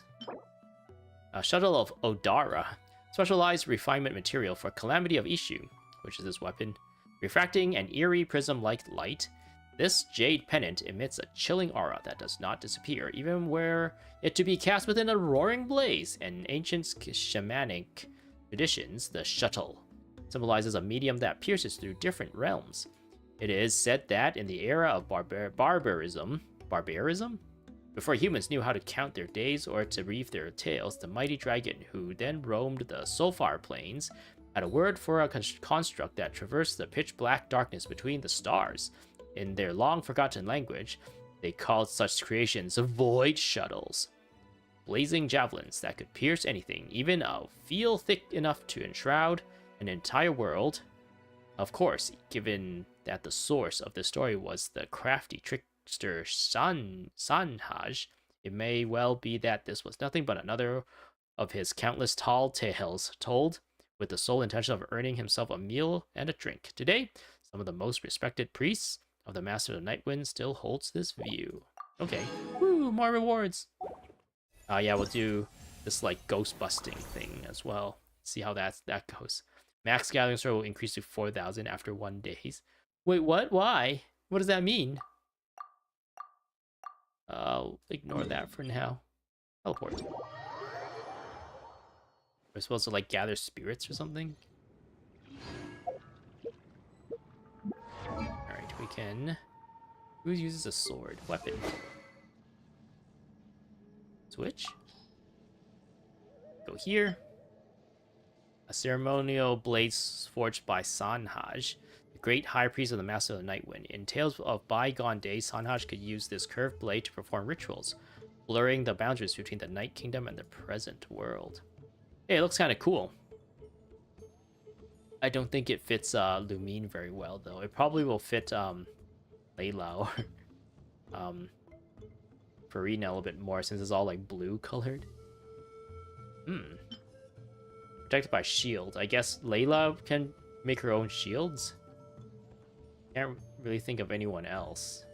A Shuttle of Odara. Specialized refinement material for Calamity of Ishu, which is this weapon. Refracting an eerie prism-like light, this jade pennant emits a chilling aura that does not disappear, even were it to be cast within a roaring blaze. In ancient shamanic traditions, the shuttle symbolizes a medium that pierces through different realms. It is said that in the era of barbarism, before humans knew how to count their days or to weave their tales, the mighty dragon, who then roamed the Sulfar Plains, had a word for a construct that traversed the pitch-black darkness between the stars. In their long-forgotten language, they called such creations void shuttles. Blazing javelins that could pierce anything, even a feel thick enough to enshroud an entire world. Of course, given that the source of the story was the crafty trickster Sanhaj, it may well be that this was nothing but another of his countless tall tales told with the sole intention of earning himself a meal and a drink. Today, some of the most respected priests of the Master of the Nightwind still holds this view. Okay. Woo, more rewards. Yeah, we'll do this like ghost busting thing as well. See how that goes. Max gathering store will increase to 4,000 after 1 day. Wait, what? Why? What does that mean? I'll ignore that for now. Teleport. We're supposed to like gather spirits or something? Alright, we can... Who uses a sword? Weapon. Switch. Go here. A ceremonial blade forged by Sanhaj, the great high priest of the Master of the Nightwind. In tales of bygone days, Sanhaj could use this curved blade to perform rituals, blurring the boundaries between the Night Kingdom and the present world. Hey, it looks kind of cool. I don't think it fits Lumine very well, though. It probably will fit Layla or Farina a little bit more, since it's all like blue colored. Protected by shield. I guess Layla can make her own shields? Can't really think of anyone else.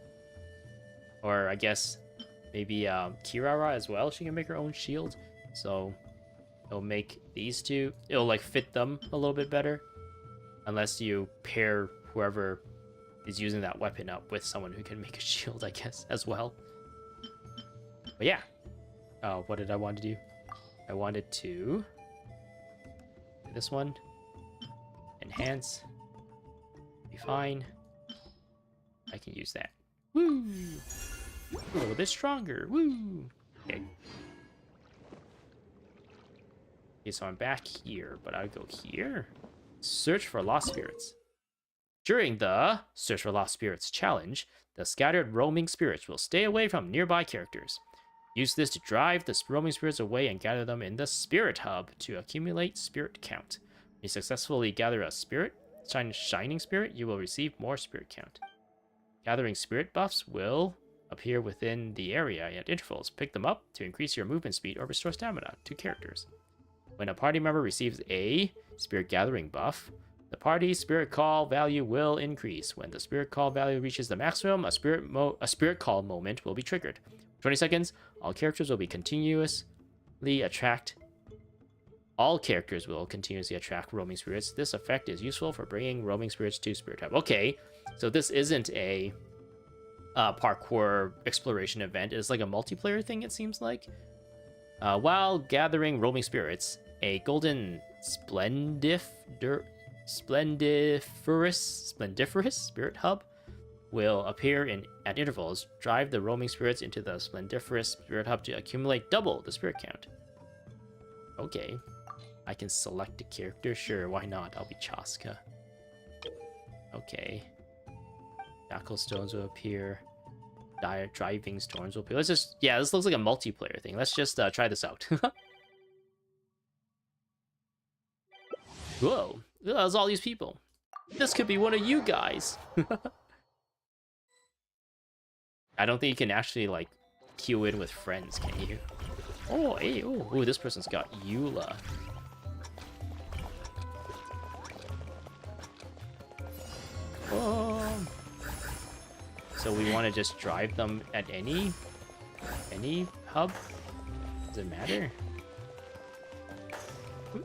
Or I guess maybe Kirara as well. She can make her own shield. So it'll make these two, it'll like fit them a little bit better. Unless you pair whoever is using that weapon up with someone who can make a shield, I guess, as well. But yeah. What did I want to do? I wanted to... this one. Enhance. Be fine. I can use that. Woo! A little bit stronger. Woo! Okay. Okay, so I'm back here, but I'll go here. Search for lost spirits. During the Search for Lost Spirits challenge, the scattered roaming spirits will stay away from nearby characters. Use this to drive the roaming spirits away and gather them in the Spirit Hub to accumulate spirit count. When you successfully gather a spirit, shining spirit, you will receive more spirit count. Gathering spirit buffs will appear within the area at intervals. Pick them up to increase your movement speed or restore stamina to characters. When a party member receives a spirit gathering buff, the party's spirit call value will increase. When the spirit call value reaches the maximum, a spirit call moment will be triggered. 20 seconds, all characters will continuously attract roaming spirits. This effect is useful for bringing roaming spirits to Spirit Hub. Okay, so this isn't a parkour exploration event. It's like a multiplayer thing, it seems like. While gathering roaming spirits, a golden splendiferous spirit hub will appear at intervals. Drive the roaming spirits into the splendiferous spirit hub to accumulate double the spirit count. Okay. I can select a character? Sure, why not? I'll be Chaska. Okay. Jackal stones will appear. Driving storms will appear. Let's just, yeah, this looks like a multiplayer thing. Let's just try this out. Whoa, there's all these people. This could be one of you guys. I don't think you can actually, like, queue in with friends, can you? Oh, hey, oh, this person's got Eula. Oh. So we want to just drive them at any hub? Does it matter?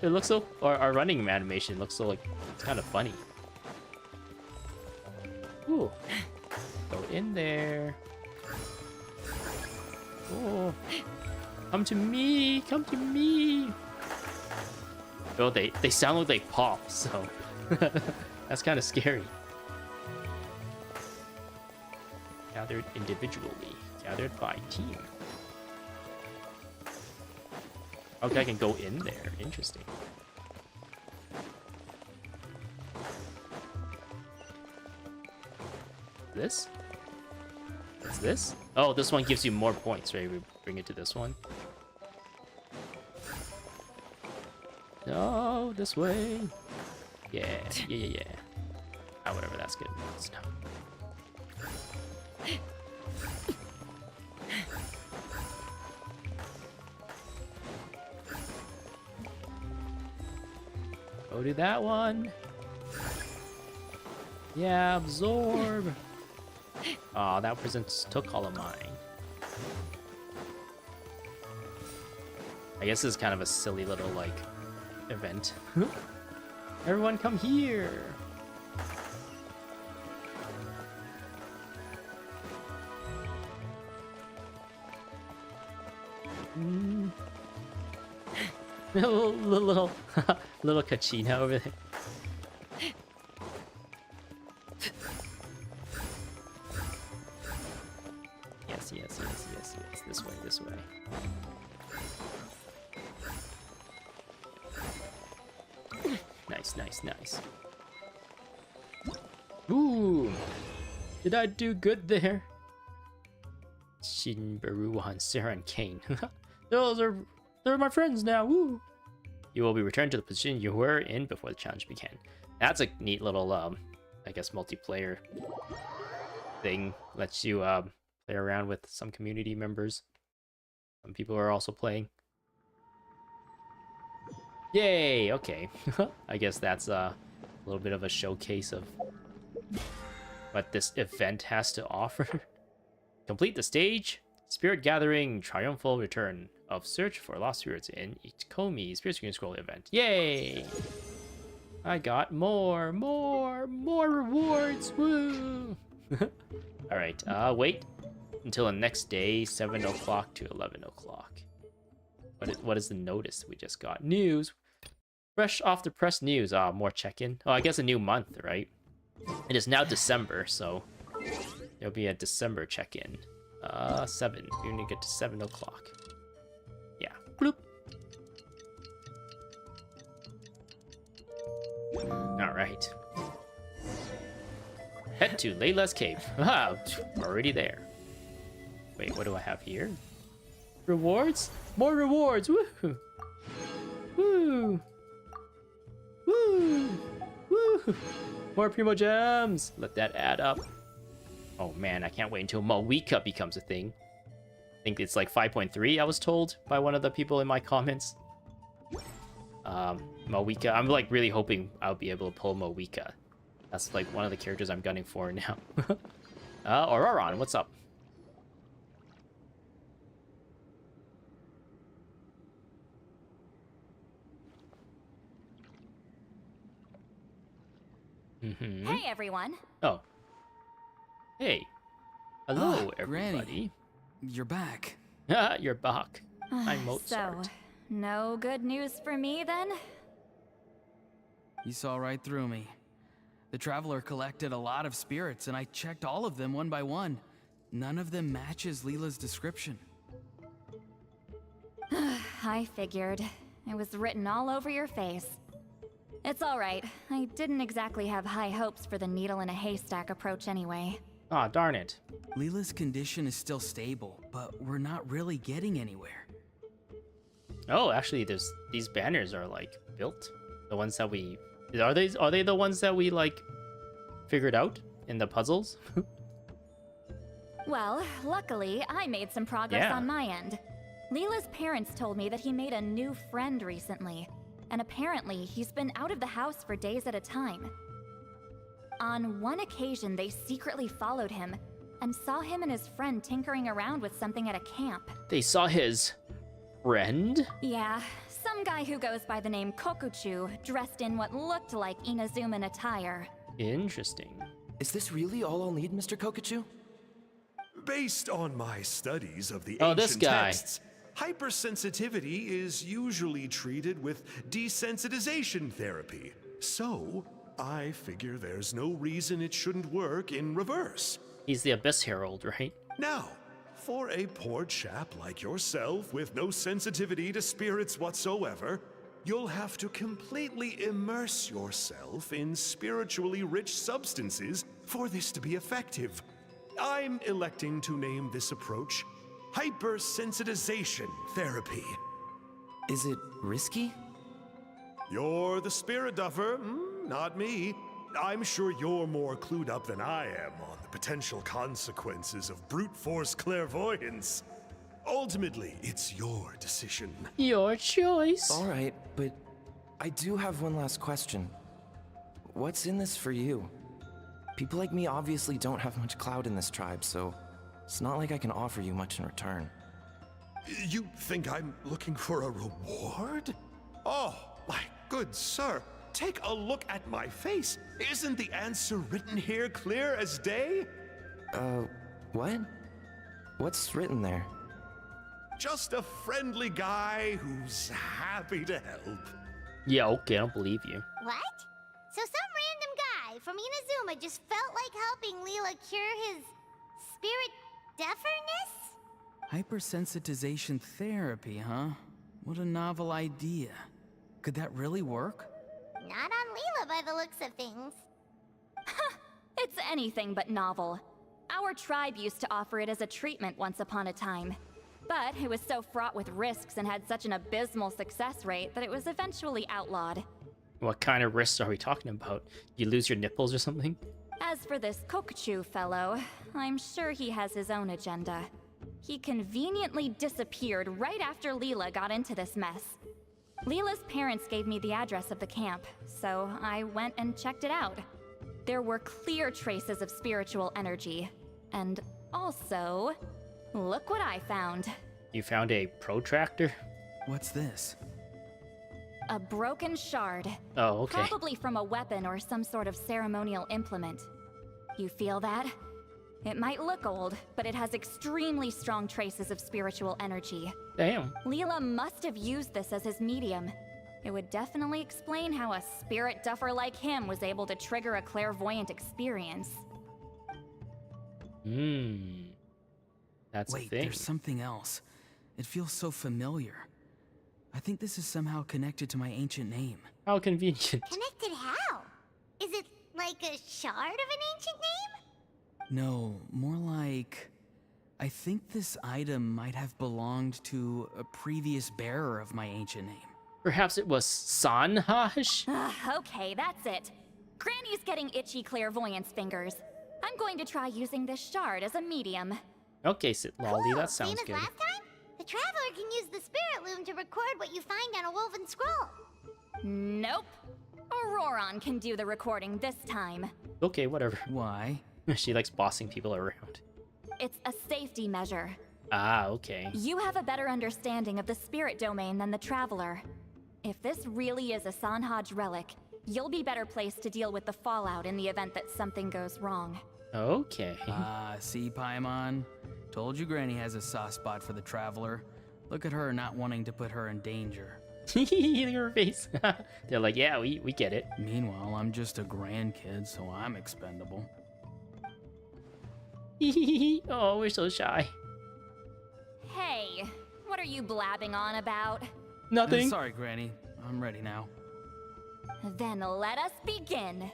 It looks so, or our running animation looks so, like, it's kind of funny. Ooh, go in there. Oh, come to me, come to me. Oh, they sound like they pop, so that's kind of scary. Gathered individually, gathered by team. Okay, I can go in there. Interesting. This? What's this? Oh, this one gives you more points, right? We bring it to this one. No, this way. Yeah. Ah, whatever, that's good. It's not. Go to that one. Yeah, absorb. Aw, that person took all of mine. I guess this is kind of a silly little, like, event. Everyone come here! little little Kachina over there. Yes. This way. Nice. Ooh! Did I do good there? Shin, Baruhan, Sarah, and Kane. They're my friends now, woo! You will be returned to the position you were in before the challenge began. That's a neat little, I guess, multiplayer thing. Lets you, play around with some community members. Some people are also playing. Yay! Okay. I guess that's a little bit of a showcase of what this event has to offer. Complete the stage. Spirit Gathering Triumphal Return of Search for Lost Spirits in Ichikomi Spirit Screen Scroll event. Yay! I got more rewards. Woo! Alright, wait until the next day, 7 o'clock to 11 o'clock. What is the notice we just got? News. Fresh off the press news. More check-in. Oh, I guess a new month, right? It is now December, so there'll be a December check-in. 7. You're gonna get to 7 o'clock. Yeah. Bloop. Alright. Head to Layla's cave. Ah, already there. Wait, what do I have here? Rewards? More rewards! Woohoo! Woo! Woo! Woo! More Primo Gems! Let that add up. Oh man, I can't wait until Mawika becomes a thing. I think it's like 5.3, I was told by one of the people in my comments. Mawika, I'm like really hoping I'll be able to pull Mawika. That's like one of the characters I'm gunning for now. Ororon, what's up? Hey, everyone. Oh. Hey. Hello, Granny. everybody. You're back. You're back. I'm Mozart. So, no good news for me then? You saw right through me. The Traveler collected a lot of spirits, and I checked all of them one by one. None of them matches Leela's description. I figured. It was written all over your face. It's alright. I didn't exactly have high hopes for the needle in a haystack approach anyway. Aw, darn it. Leela's condition is still stable, but we're not really getting anywhere. Oh, actually, these banners are like built. The ones that we are they the ones that we like figured out in the puzzles? Well, luckily, I made some progress Yeah. on my end. Leela's parents told me that he made a new friend recently, and apparently he's been out of the house for days at a time. On one occasion, they secretly followed him and saw him and his friend tinkering around with something at a camp. They saw his friend? Yeah, some guy who goes by the name Kokuchu, dressed in what looked like Inazuman attire. Interesting. Is this really all I'll need, Mr. Kokachu? Based on my studies of the Oh, this ancient guy. texts, hypersensitivity is usually treated with desensitization therapy. So, I figure there's no reason it shouldn't work in reverse. He's the Abyss Herald, right? Now, for a poor chap like yourself with no sensitivity to spirits whatsoever, you'll have to completely immerse yourself in spiritually rich substances for this to be effective. I'm electing to name this approach hypersensitization therapy. Is it risky? You're the spirit duffer, not me. I'm sure you're more clued up than I am on the potential consequences of brute force clairvoyance. Ultimately, it's your decision. Your choice. All right, but I do have one last question. What's in this for you? People like me obviously don't have much clout in this tribe, so it's not like I can offer you much in return. You think I'm looking for a reward? Oh, my good sir, take a look at my face. Isn't the answer written here clear as day? What? What's written there? Just a friendly guy who's happy to help. Yeah, okay, I don't believe you. What? So some random guy from Inazuma just felt like helping Leela cure his spirit deaferness? Hypersensitization therapy, huh? What a novel idea. Could that really work? Not on Leela by the looks of things. It's anything but novel. Our tribe used to offer it as a treatment once upon a time. But it was so fraught with risks and had such an abysmal success rate that it was eventually outlawed. What kind of risks are we talking about? You lose your nipples or something? As for this Kokuchu fellow, I'm sure he has his own agenda. He conveniently disappeared right after Leela got into this mess. Leela's parents gave me the address of the camp, so I went and checked it out. There were clear traces of spiritual energy. And also, look what I found. You found a protractor? What's this? A broken shard. Oh, okay. Probably from a weapon or some sort of ceremonial implement. You feel that? It might look old, but it has extremely strong traces of spiritual energy. Damn. Leela must have used this as his medium. It would definitely explain how a spirit duffer like him was able to trigger a clairvoyant experience. That's a Wait, thing. there's something else. It feels so familiar. I think this is somehow connected to my ancient name. How convenient. Connected how? Is it like a shard of an ancient name? No, more like... I think this item might have belonged to a previous bearer of my ancient name. Perhaps it was Sanhaj? Okay, that's it. Granny's getting itchy clairvoyance fingers. I'm going to try using this shard as a medium. Okay, Citlali, Cool. that sounds Same as good. last time? The Traveler can use the Spirit Loom to record what you find on a woven scroll. Nope. Ororon can do the recording this time. Okay, whatever. Why? She likes bossing people around. It's a safety measure. Ah, okay. You have a better understanding of the spirit domain than the Traveler. If this really is a Sanhaj relic, you'll be better placed to deal with the fallout in the event that something goes wrong. Okay. See, Paimon? Told you Granny has a soft spot for the Traveler. Look at her not wanting to put her in danger. Look at her face. They're like, yeah, we get it. Meanwhile, I'm just a grandkid, so I'm expendable. Oh, we're so shy. Hey, what are you blabbing on about? Nothing. Sorry, Granny. I'm ready now. Then let us begin.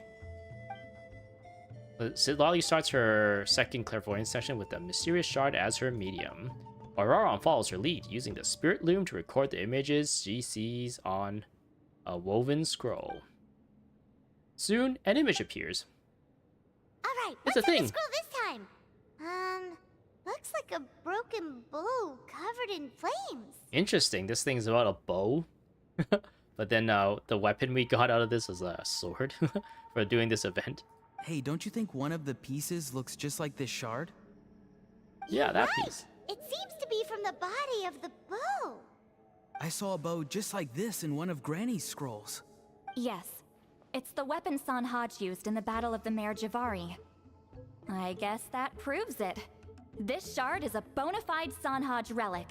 Citlali starts her second clairvoyance session with a mysterious shard as her medium. Ororon follows her lead, using the spirit loom to record the images she sees on a woven scroll. Soon, an image appears. Alright, It's what's a on thing. the scroll this time? Looks like a broken bow covered in flames. Interesting, this thing's about a bow. But then the weapon we got out of this was a sword for doing this event. Hey, don't you think one of the pieces looks just like this shard? Yeah, that Right. piece. It seems to be from the body of the bow. I saw a bow just like this in one of Granny's scrolls. Yes. It's the weapon Sanhaj used in the Battle of the Mare Javari. I guess that proves it. This shard is a bona fide Sanhaj relic.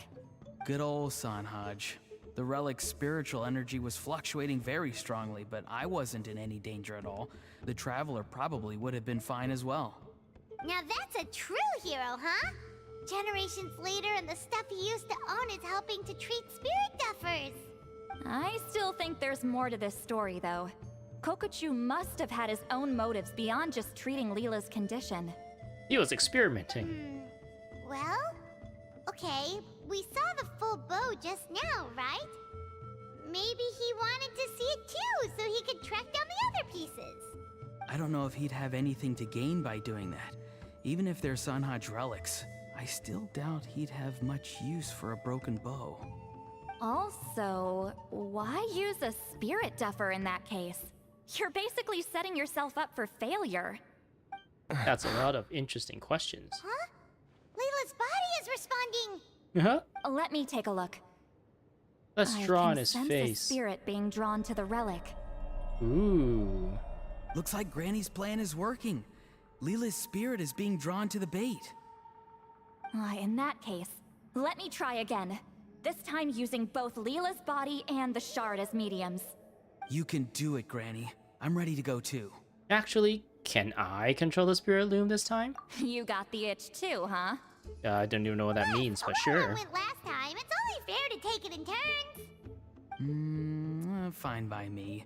Good old Sanhaj. The relic's spiritual energy was fluctuating very strongly, but I wasn't in any danger at all. The Traveler probably would have been fine as well. Now that's a true hero, huh? Generations later, and the stuff he used to own is helping to treat spirit duffers. I still think there's more to this story, though. Kokochu must have had his own motives beyond just treating Leela's condition. He was experimenting. Well, okay, we saw the full bow just now, right? Maybe he wanted to see it too, so he could track down the other pieces. I don't know if he'd have anything to gain by doing that. Even if they're Sanhaj relics, I still doubt he'd have much use for a broken bow. Also, why use a spirit duffer in that case? You're basically setting yourself up for failure. That's a lot of interesting questions. Huh? Layla's body is responding. Uh-huh. Let me take a look. Let's I draw can on his sense face. a spirit being drawn to the relic. Ooh. Looks like Granny's plan is working. Leela's spirit is being drawn to the bait. In that case, let me try again. This time using both Leela's body and the shard as mediums. You can do it, Granny. I'm ready to go too. Actually, can I control the spirit loom this time? You got the itch too, huh? I don't even know what that means, but Ororon sure. went last time. It's only fair to take it in turns. Fine by me.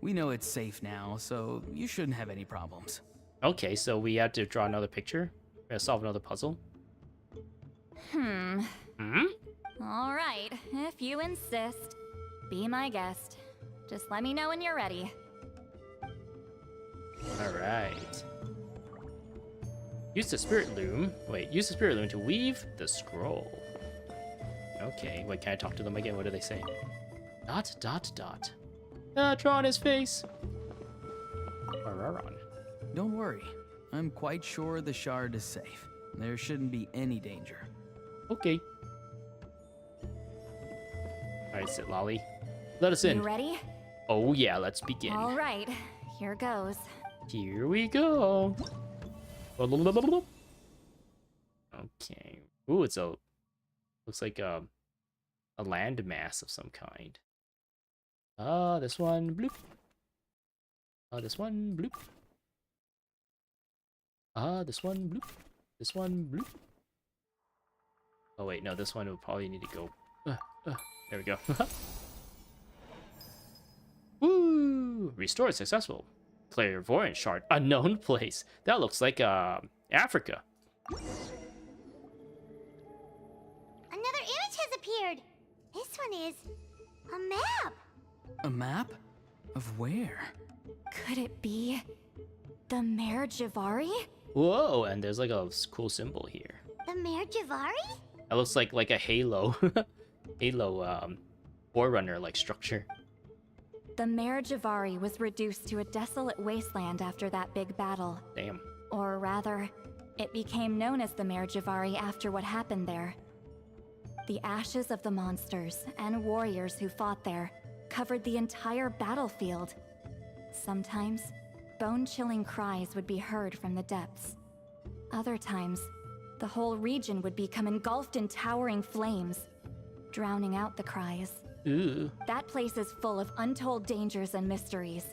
We know it's safe now, so you shouldn't have any problems. Okay, so we have to draw another picture. We have to solve another puzzle. Hmm? All right, if you insist. Be my guest. Just let me know when you're ready. Alright. Use the spirit loom. Wait, use the spirit loom to weave the scroll. Okay, wait, can I talk to them again? What do they say? Dot, dot, dot. Draw on his face. Ororon. Don't worry. I'm quite sure the shard is safe. There shouldn't be any danger. Okay. Alright, Citlali. Let us in. You ready? Oh yeah, let's begin. All right, here goes. Here we go. Okay. Ooh, it's a... Looks like a land mass of some kind. This one, bloop. This one, bloop. This one, bloop. This one, bloop. Oh wait, no, this one would probably need to go. There we go. Woo! Restored successful. Clairvoyant shard, unknown place. That looks like Africa. Another image has appeared. This one is a map. A map? Of where? Could it be the Mare Javari? Whoa! And there's like a cool symbol here. The Mare Javari? That looks like a halo, halo forerunner like structure. The Mare Javari was reduced to a desolate wasteland after that big battle. Damn. Or rather, it became known as the Mare Javari after what happened there. The ashes of the monsters and warriors who fought there covered the entire battlefield. Sometimes, bone-chilling cries would be heard from the depths. Other times, the whole region would become engulfed in towering flames, drowning out the cries. Ooh. That place is full of untold dangers and mysteries.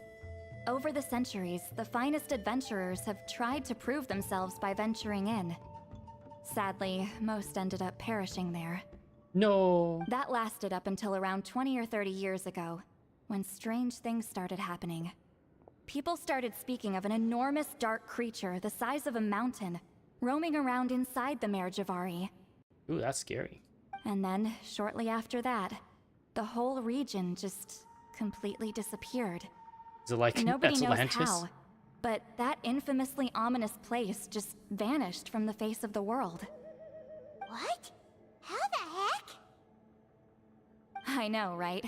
Over the centuries, the finest adventurers have tried to prove themselves by venturing in. Sadly, most ended up perishing there. No. That lasted up until around 20 or 30 years ago, when strange things started happening. people started speaking of an enormous dark creature the size of a mountain, roaming around inside the Mare Javari. Ooh, that's scary. And then, shortly after that, the whole region just completely disappeared. Is it like Nobody Atlantis? knows how, but that infamously ominous place just vanished from the face of the world. What? How the heck? I know, right?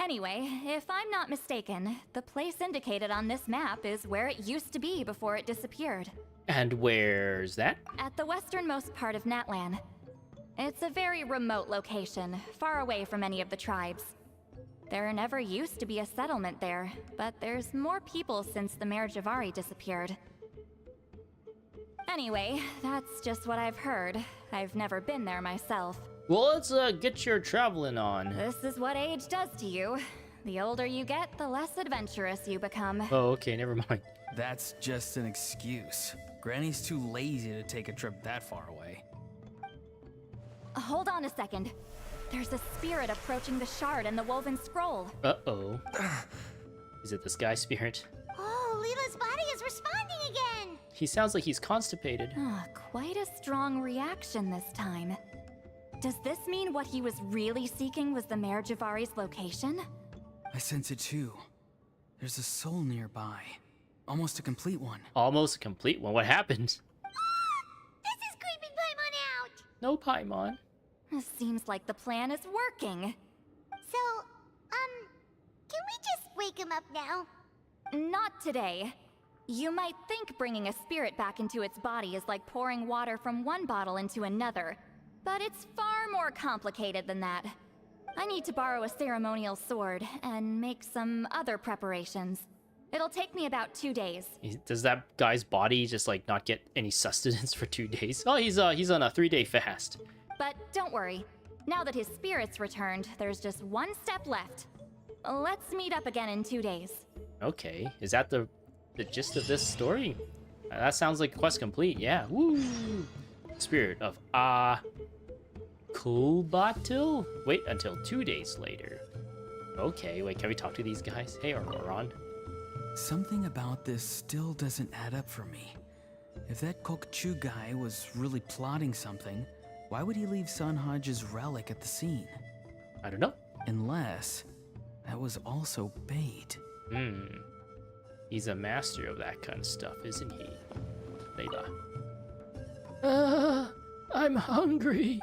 Anyway, if I'm not mistaken, the place indicated on this map is where it used to be before it disappeared. And where's that? At the westernmost part of Natlan. It's a very remote location, far away from any of the tribes. There never used to be a settlement there, but there's more people since the Mare Javari disappeared. Anyway, that's just what I've heard. I've never been there myself. Well, let's get your traveling on. This is what age does to you. The older you get, the less adventurous you become. Oh, okay, never mind. That's just an excuse. Granny's too lazy to take a trip that far away. Hold on a second. There's a spirit approaching the shard and the woven scroll. Uh-oh. Is it the sky spirit? Oh, Leela's body is responding again! He sounds like he's constipated. Quite a strong reaction this time. Does this mean what he was really seeking was the Mare Javari's location? I sense it too. There's a soul nearby. Almost a complete one. Almost a complete one. What happened? This is creeping Paimon out! No Paimon. Seems like the plan is working. So, can we just wake him up now? Not today. You might think bringing a spirit back into its body is like pouring water from one bottle into another, but it's far more complicated than that. I need to borrow a ceremonial sword and make some other preparations. It'll take me about 2 days. Does that guy's body just like not get any sustenance for 2 days? Oh, he's on a 3-day fast. But don't worry. Now that his spirit's returned, there's just one step left. Let's meet up again in 2 days. Okay, is that the gist of this story? That sounds like quest complete. Yeah. Woo! Spirit of Kulbatil? Wait until 2 days later. Okay, wait, can we talk to these guys? Hey, Ororon. Something about this still doesn't add up for me. If that Kokchu guy was really plotting something, why would he leave Sanhaj's relic at the scene? I don't know. Unless that was also bait. He's a master of that kind of stuff, isn't he? Layla. I'm hungry.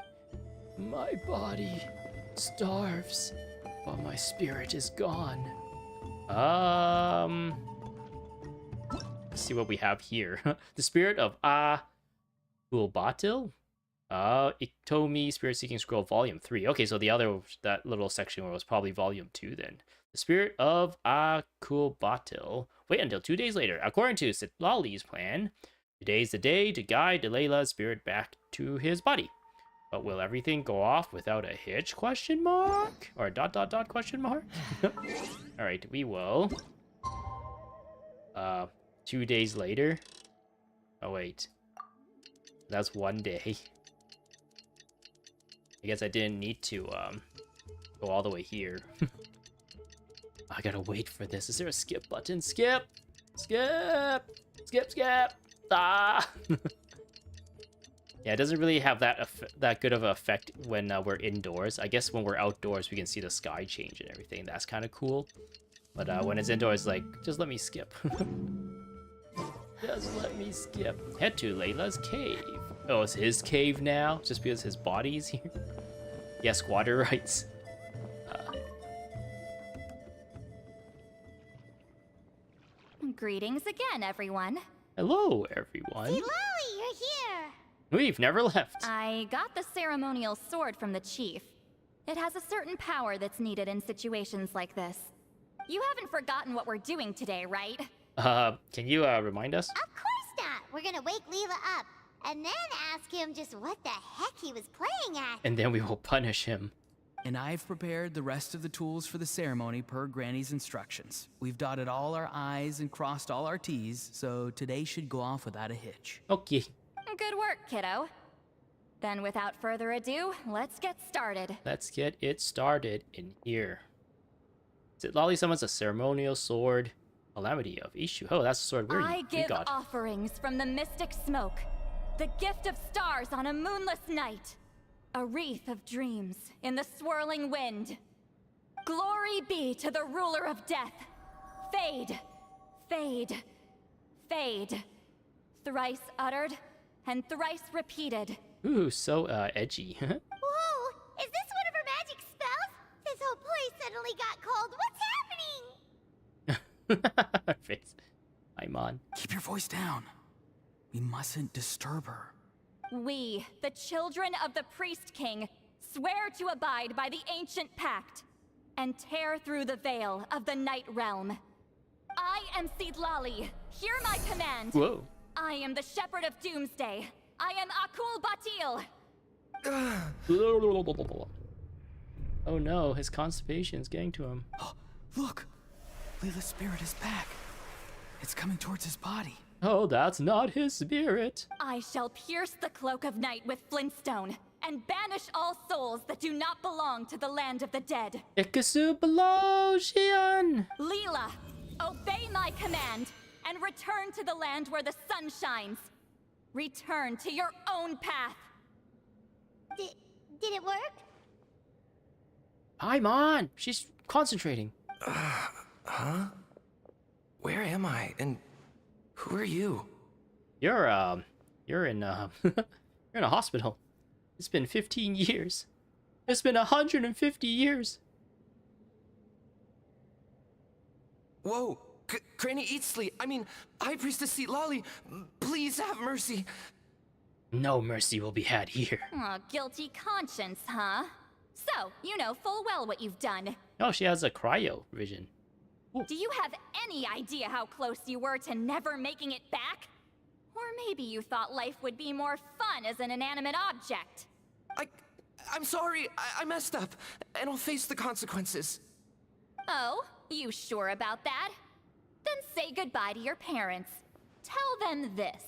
My body starves while my spirit is gone. Let's see what we have here. The spirit of Kulbatil? Iktomi Spirit Seeking Scroll Volume 3. Okay, so that little section was probably Volume 2 then. The spirit of Kulbatil. Wait until 2 days later. According to Citlali's plan, today's the day to guide Layla's spirit back to his body. But will everything go off without a hitch, question mark? Or a ... question mark? Alright, we will. 2 days later. Oh wait. That's 1 day. I guess I didn't need to go all the way here. I gotta wait for this. Is there a skip button? Skip! Skip! Skip, skip! Ah! Yeah, it doesn't really have that good of an effect when we're indoors. I guess when we're outdoors, we can see the sky change and everything. That's kind of cool. But when it's indoors, like, just let me skip. Just let me skip. Head to Layla's cave. Oh, it's his cave now? Just because his body is here? Yeah, squatter rights. Greetings again, everyone. Hello, everyone. Citlali, you're here! We've never left. I got the ceremonial sword from the chief. It has a certain power that's needed in situations like this. You haven't forgotten what we're doing today, right? Can you remind us? Of course not! We're gonna wake Leela up, and then ask him just what the heck he was playing at. And then we will punish him. And I've prepared the rest of the tools for the ceremony per Granny's instructions. We've dotted all our I's and crossed all our T's, so today should go off without a hitch. Okay. Good work, kiddo. Then without further ado, let's get started. Let's get it started in here. Citlali summons a ceremonial sword Calamity of Ishu. Oh, that's the sword I we give got. offerings from the mystic smoke, the gift of stars on a moonless night, a wreath of dreams in the swirling wind. Glory be to the ruler of death. Fade, fade, fade. Thrice uttered and thrice repeated. Ooh, so edgy. Whoa! Is this one of her magic spells? This whole place suddenly got cold. What's happening? Her face. I'm on. Keep your voice down. We mustn't disturb her. We, the children of the Priest King, swear to abide by the ancient pact and tear through the veil of the Night Realm. I am Citlali. Hear my command. Whoa. I am the Shepherd of Doomsday. I am Akul Batil. Oh no, his constipation's getting to him. Look! Leela's spirit is back. It's coming towards his body. Oh, that's not his spirit. I shall pierce the cloak of night with flintstone and banish all souls that do not belong to the land of the dead. Ikasu Baloshian! Leela, obey my command and return to the land where the sun shines. Return to your own path. Did it work? I'm on! She's concentrating. Huh? Where am I? And who are you? You're in you're in a hospital. It's been 15 years. It's been 150 years. Whoa! Granny Eatsley, I mean, High Priestess Citlali, please have mercy. No mercy will be had here. Aw, guilty conscience, huh? So, you know full well what you've done. Oh, she has a cryo vision. Do you have any idea how close you were to never making it back? Or maybe you thought life would be more fun as an inanimate object. I'm sorry, I messed up, and I'll face the consequences. Oh, you sure about that? Then say goodbye to your parents. Tell them this.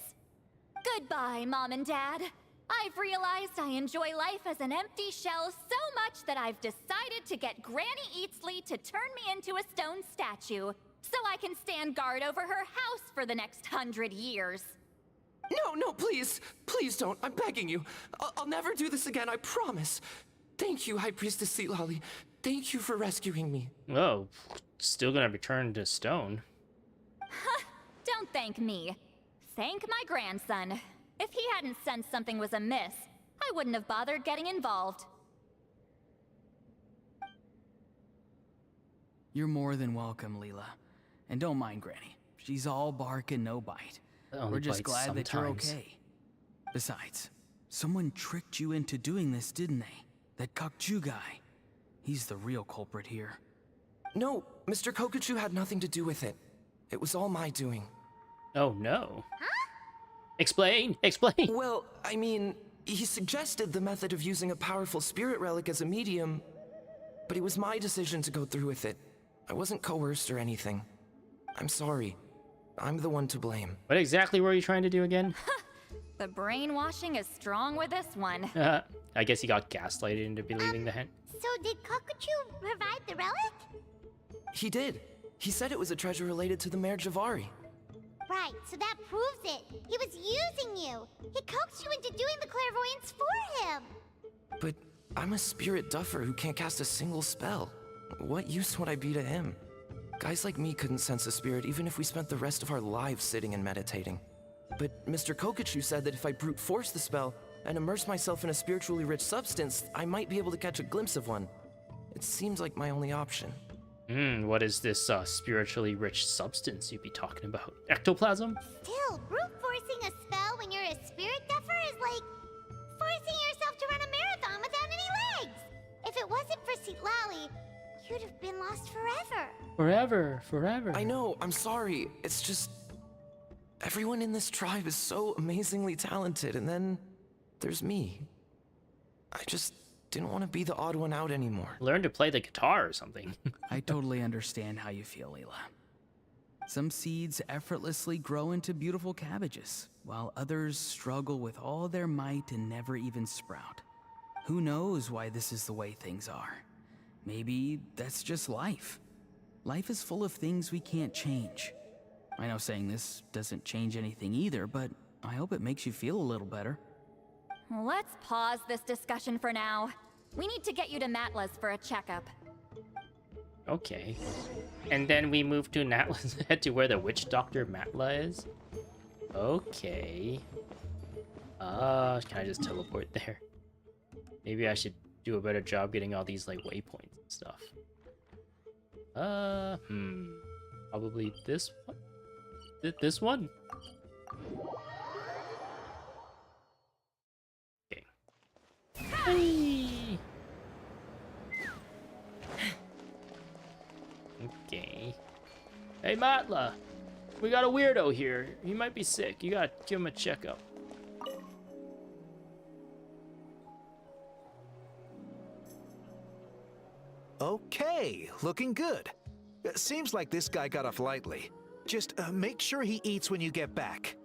Goodbye, Mom and Dad. I've realized I enjoy life as an empty shell so much that I've decided to get Granny Eatsley to turn me into a stone statue, so I can stand guard over her house for the next 100 years. No, please. Please don't. I'm begging you. I'll never do this again, I promise. Thank you, High Priestess Citlali. Thank you for rescuing me. Oh, still gonna return to stone. Don't thank me. Thank my grandson. If he hadn't sensed something was amiss, I wouldn't have bothered getting involved. You're more than welcome, Leela. And don't mind Granny. She's all bark and no bite. Only We're just bites glad that you're sometimes. okay. Besides, someone tricked you into doing this, didn't they? That Kokju guy. He's the real culprit here. No, Mr. Kokachu had nothing to do with it. It was all my doing. Oh no. Explain! Explain! Well, I mean, he suggested the method of using a powerful spirit relic as a medium, but it was my decision to go through with it. I wasn't coerced or anything. I'm sorry. I'm the one to blame. What exactly were you trying to do again? The brainwashing is strong with this one. I guess he got gaslighted into believing the hint. So did Kokuchu provide the relic? He did. He said it was a treasure related to the Mare Javari. Right, so that proves it. He was using you. He coaxed you into doing the clairvoyance for him. But I'm a spirit duffer who can't cast a single spell. What use would I be to him? Guys like me couldn't sense a spirit even if we spent the rest of our lives sitting and meditating. But Mr. Kokachu said that if I brute force the spell and immerse myself in a spiritually rich substance, I might be able to catch a glimpse of one. It seemed like my only option. What is this spiritually rich substance you'd be talking about? Ectoplasm? Still, brute forcing a spell when you're a spirit duffer is like forcing yourself to run a marathon without any legs. If it wasn't for Citlali, you'd have been lost forever. Forever, forever. I know, I'm sorry. It's just... everyone in this tribe is so amazingly talented, and then there's me. I just didn't want to be the odd one out anymore. Learn to play the guitar or something. I totally understand how you feel, Leela. Some seeds effortlessly grow into beautiful cabbages, while others struggle with all their might and never even sprout. Who knows why this is the way things are? Maybe that's just life. Life is full of things we can't change. I know saying this doesn't change anything either, but I hope it makes you feel a little better. Let's pause this discussion for now. We need to get you to Matla's for a checkup. Okay. And then we move to Natla's head to where the witch doctor Matla is. Okay. Can I just teleport there? Maybe I should do a better job getting all these like waypoints and stuff. Probably this one. This one. Okay. Hey. Okay. Hey Matla, we got a weirdo here. He might be sick. You gotta give him a checkup. Okay, looking good. Seems like this guy got off lightly. Just make sure he eats when you get back.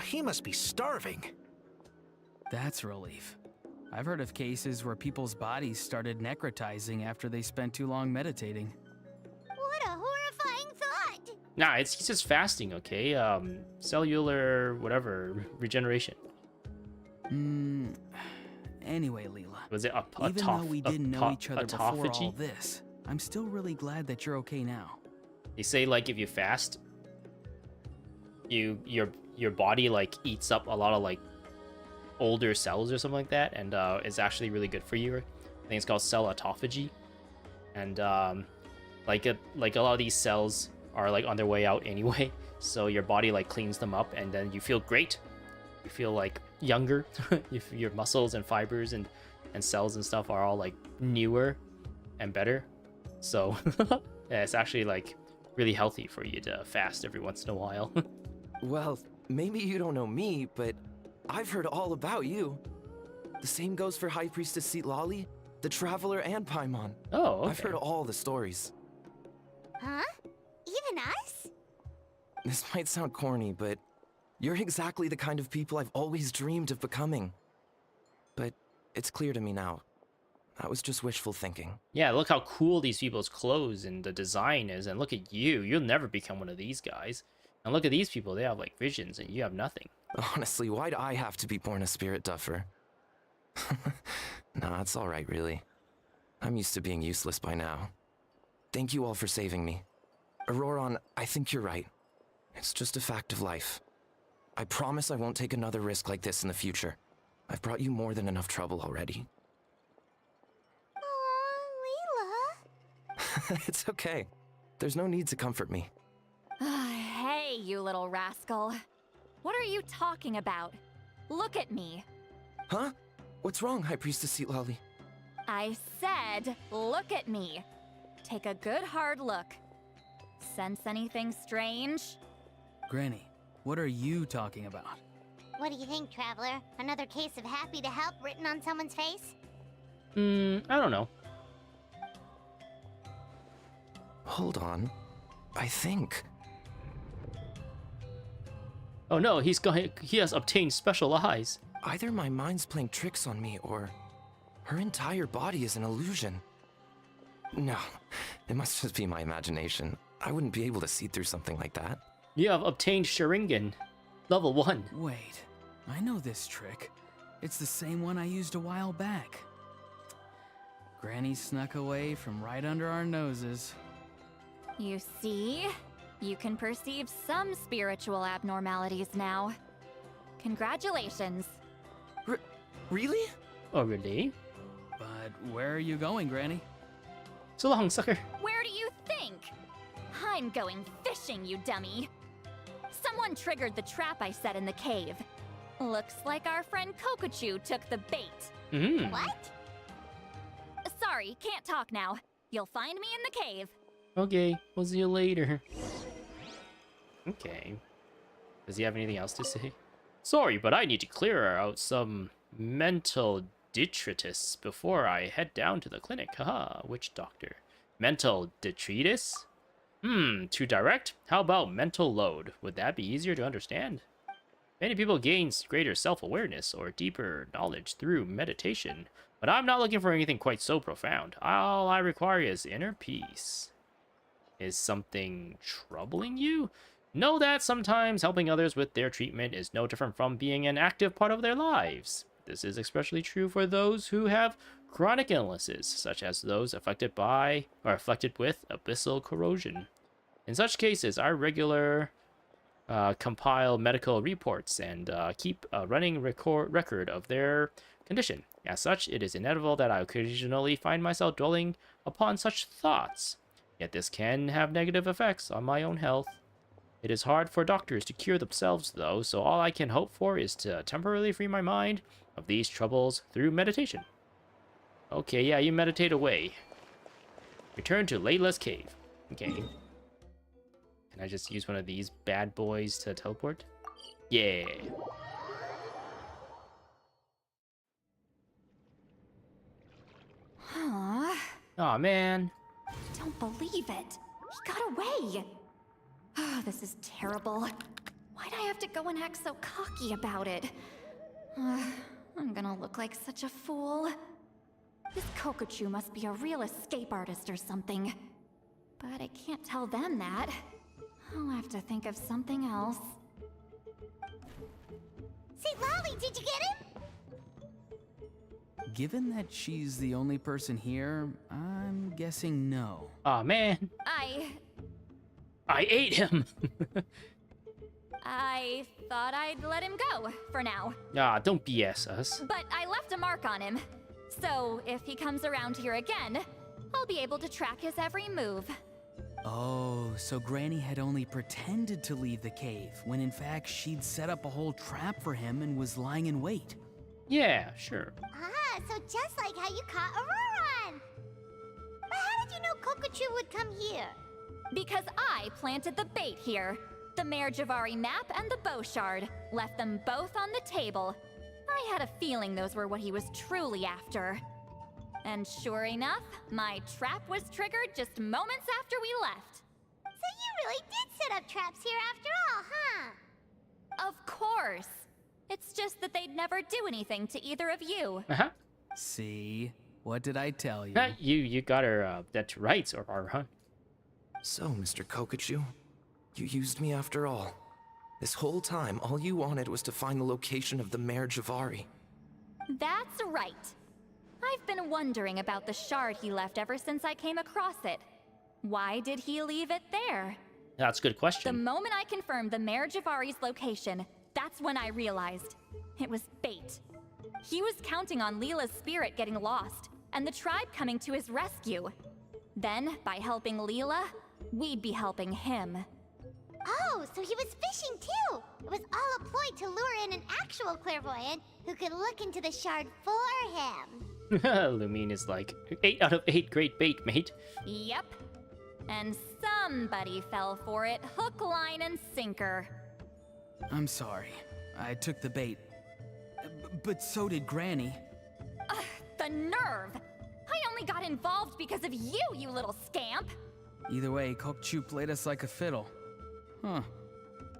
He must be starving. That's a relief. I've heard of cases where people's bodies started necrotizing after they spent too long meditating. What a horrifying thought! Nah, he's just fasting, okay? Cellular whatever regeneration. Anyway, Leela. Was it Even though we didn't know each other before all this, I'm still really glad that you're okay now. They say like if you fast, your body like eats up a lot of like older cells or something like that, and it's actually really good for you. I think it's called cell autophagy, and like a lot of these cells are like on their way out anyway, so your body like cleans them up, and then you feel great. You feel like younger. Your muscles and fibers and cells and stuff are all like newer and better. So yeah, it's actually like really healthy for you to fast every once in a while. Well, maybe you don't know me, but I've heard all about you. The same goes for High Priestess Citlali, the Traveler, and Paimon. Oh, okay. I've heard all the stories. Huh? Even us? This might sound corny, but you're exactly the kind of people I've always dreamed of becoming. But it's clear to me now. That was just wishful thinking. Yeah, look how cool these people's clothes and the design is, and look at you. You'll never become one of these guys. And look at these people, they have like visions, and you have nothing. Honestly, why'd I have to be born a spirit duffer? Nah, it's alright, really. I'm used to being useless by now. Thank you all for saving me. Ororon, I think you're right. It's just a fact of life. I promise I won't take another risk like this in the future. I've brought you more than enough trouble already. Leela. It's okay. There's no need to comfort me. Hey, you little rascal. What are you talking about? Look at me. Huh? What's wrong, High Priestess Citlali? I said, look at me. Take a good hard look. Sense anything strange? Granny, what are you talking about? What do you think, Traveler? Another case of happy to help written on someone's face? I don't know. Hold on. I think... Oh no, he has obtained special eyes. either my mind's playing tricks on me, or her entire body is an illusion. No, it must just be my imagination. I wouldn't be able to see through something like that. You have obtained Sharingan. Level 1. Wait, I know this trick. It's the same one I used a while back. Granny snuck away from right under our noses. You see? You can perceive some spiritual abnormalities now. Congratulations. Really? Oh, really? But where are you going, Granny? So long, sucker. Where do you think? I'm going fishing, you dummy. Someone triggered the trap I set in the cave. Looks like our friend Kokochu took the bait. What? Sorry, can't talk now. You'll find me in the cave. Okay, we'll see you later. Okay. Does he have anything else to say? Sorry, but I need to clear out some mental detritus before I head down to the clinic. Haha, witch doctor. Mental detritus? Too direct? How about mental load? Would that be easier to understand? Many people gain greater self-awareness or deeper knowledge through meditation, but I'm not looking for anything quite so profound. All I require is inner peace. Is something troubling you? Know that sometimes helping others with their treatment is no different from being an active part of their lives. This is especially true for those who have chronic illnesses, such as those affected by or afflicted with abyssal corrosion. In such cases, I regular compile medical reports and keep a running record of their condition. As such, it is inevitable that I occasionally find myself dwelling upon such thoughts. Yet this can have negative effects on my own health. It is hard for doctors to cure themselves, though, so all I can hope for is to temporarily free my mind of these troubles through meditation. Okay, yeah, you meditate away. Return to Layla's cave. Okay. Can I just use one of these bad boys to teleport? Yeah. Huh? Aw, man. I don't believe it. He got away. Oh, this is terrible. Why'd I have to go and act so cocky about it? I'm gonna look like such a fool. This Kokochu must be a real escape artist or something. But I can't tell them that. I'll have to think of something else. Citlali, did you get him? Given that she's the only person here, I'm guessing no. Aw, man. I ate him. I thought I'd let him go, for now. Ah, don't BS us. But I left a mark on him. So if he comes around here again, I'll be able to track his every move. Oh, so Granny had only pretended to leave the cave, when in fact she'd set up a whole trap for him and was lying in wait. Yeah, sure. Ah, so just like how you caught Ororon! But how did you know Kokochu would come here? Because I planted the bait here. The Mare Javari map and the bow shard. Left them both on the table. I had a feeling those were what he was truly after. And sure enough, my trap was triggered just moments after we left. So you really did set up traps here after all, huh? Of course. It's just that they'd never do anything to either of you. Uh-huh. See? What did I tell you? You got her that to rights, Ororon. So, Mr. Kokochu, you used me after all. This whole time, all you wanted was to find the location of the Mare Javari. That's right. I've been wondering about the shard he left ever since I came across it. Why did he leave it there? That's a good The question. moment I confirmed the Mare Javari's location, that's when I realized it was bait. He was counting on Leela's spirit getting lost, and the tribe coming to his rescue. Then, by helping Leela, we'd be helping him. Oh, so he was fishing too! It was all a ploy to lure in an actual clairvoyant who could look into the shard for him. Lumine is like, 8 out of 8 great bait, mate. Yep. And somebody fell for it, hook, line, and sinker. I'm sorry. I took the bait. But so did Granny. Ugh, the nerve! I only got involved because of you, you little scamp! Either way, Kokchu played us like a fiddle. Huh.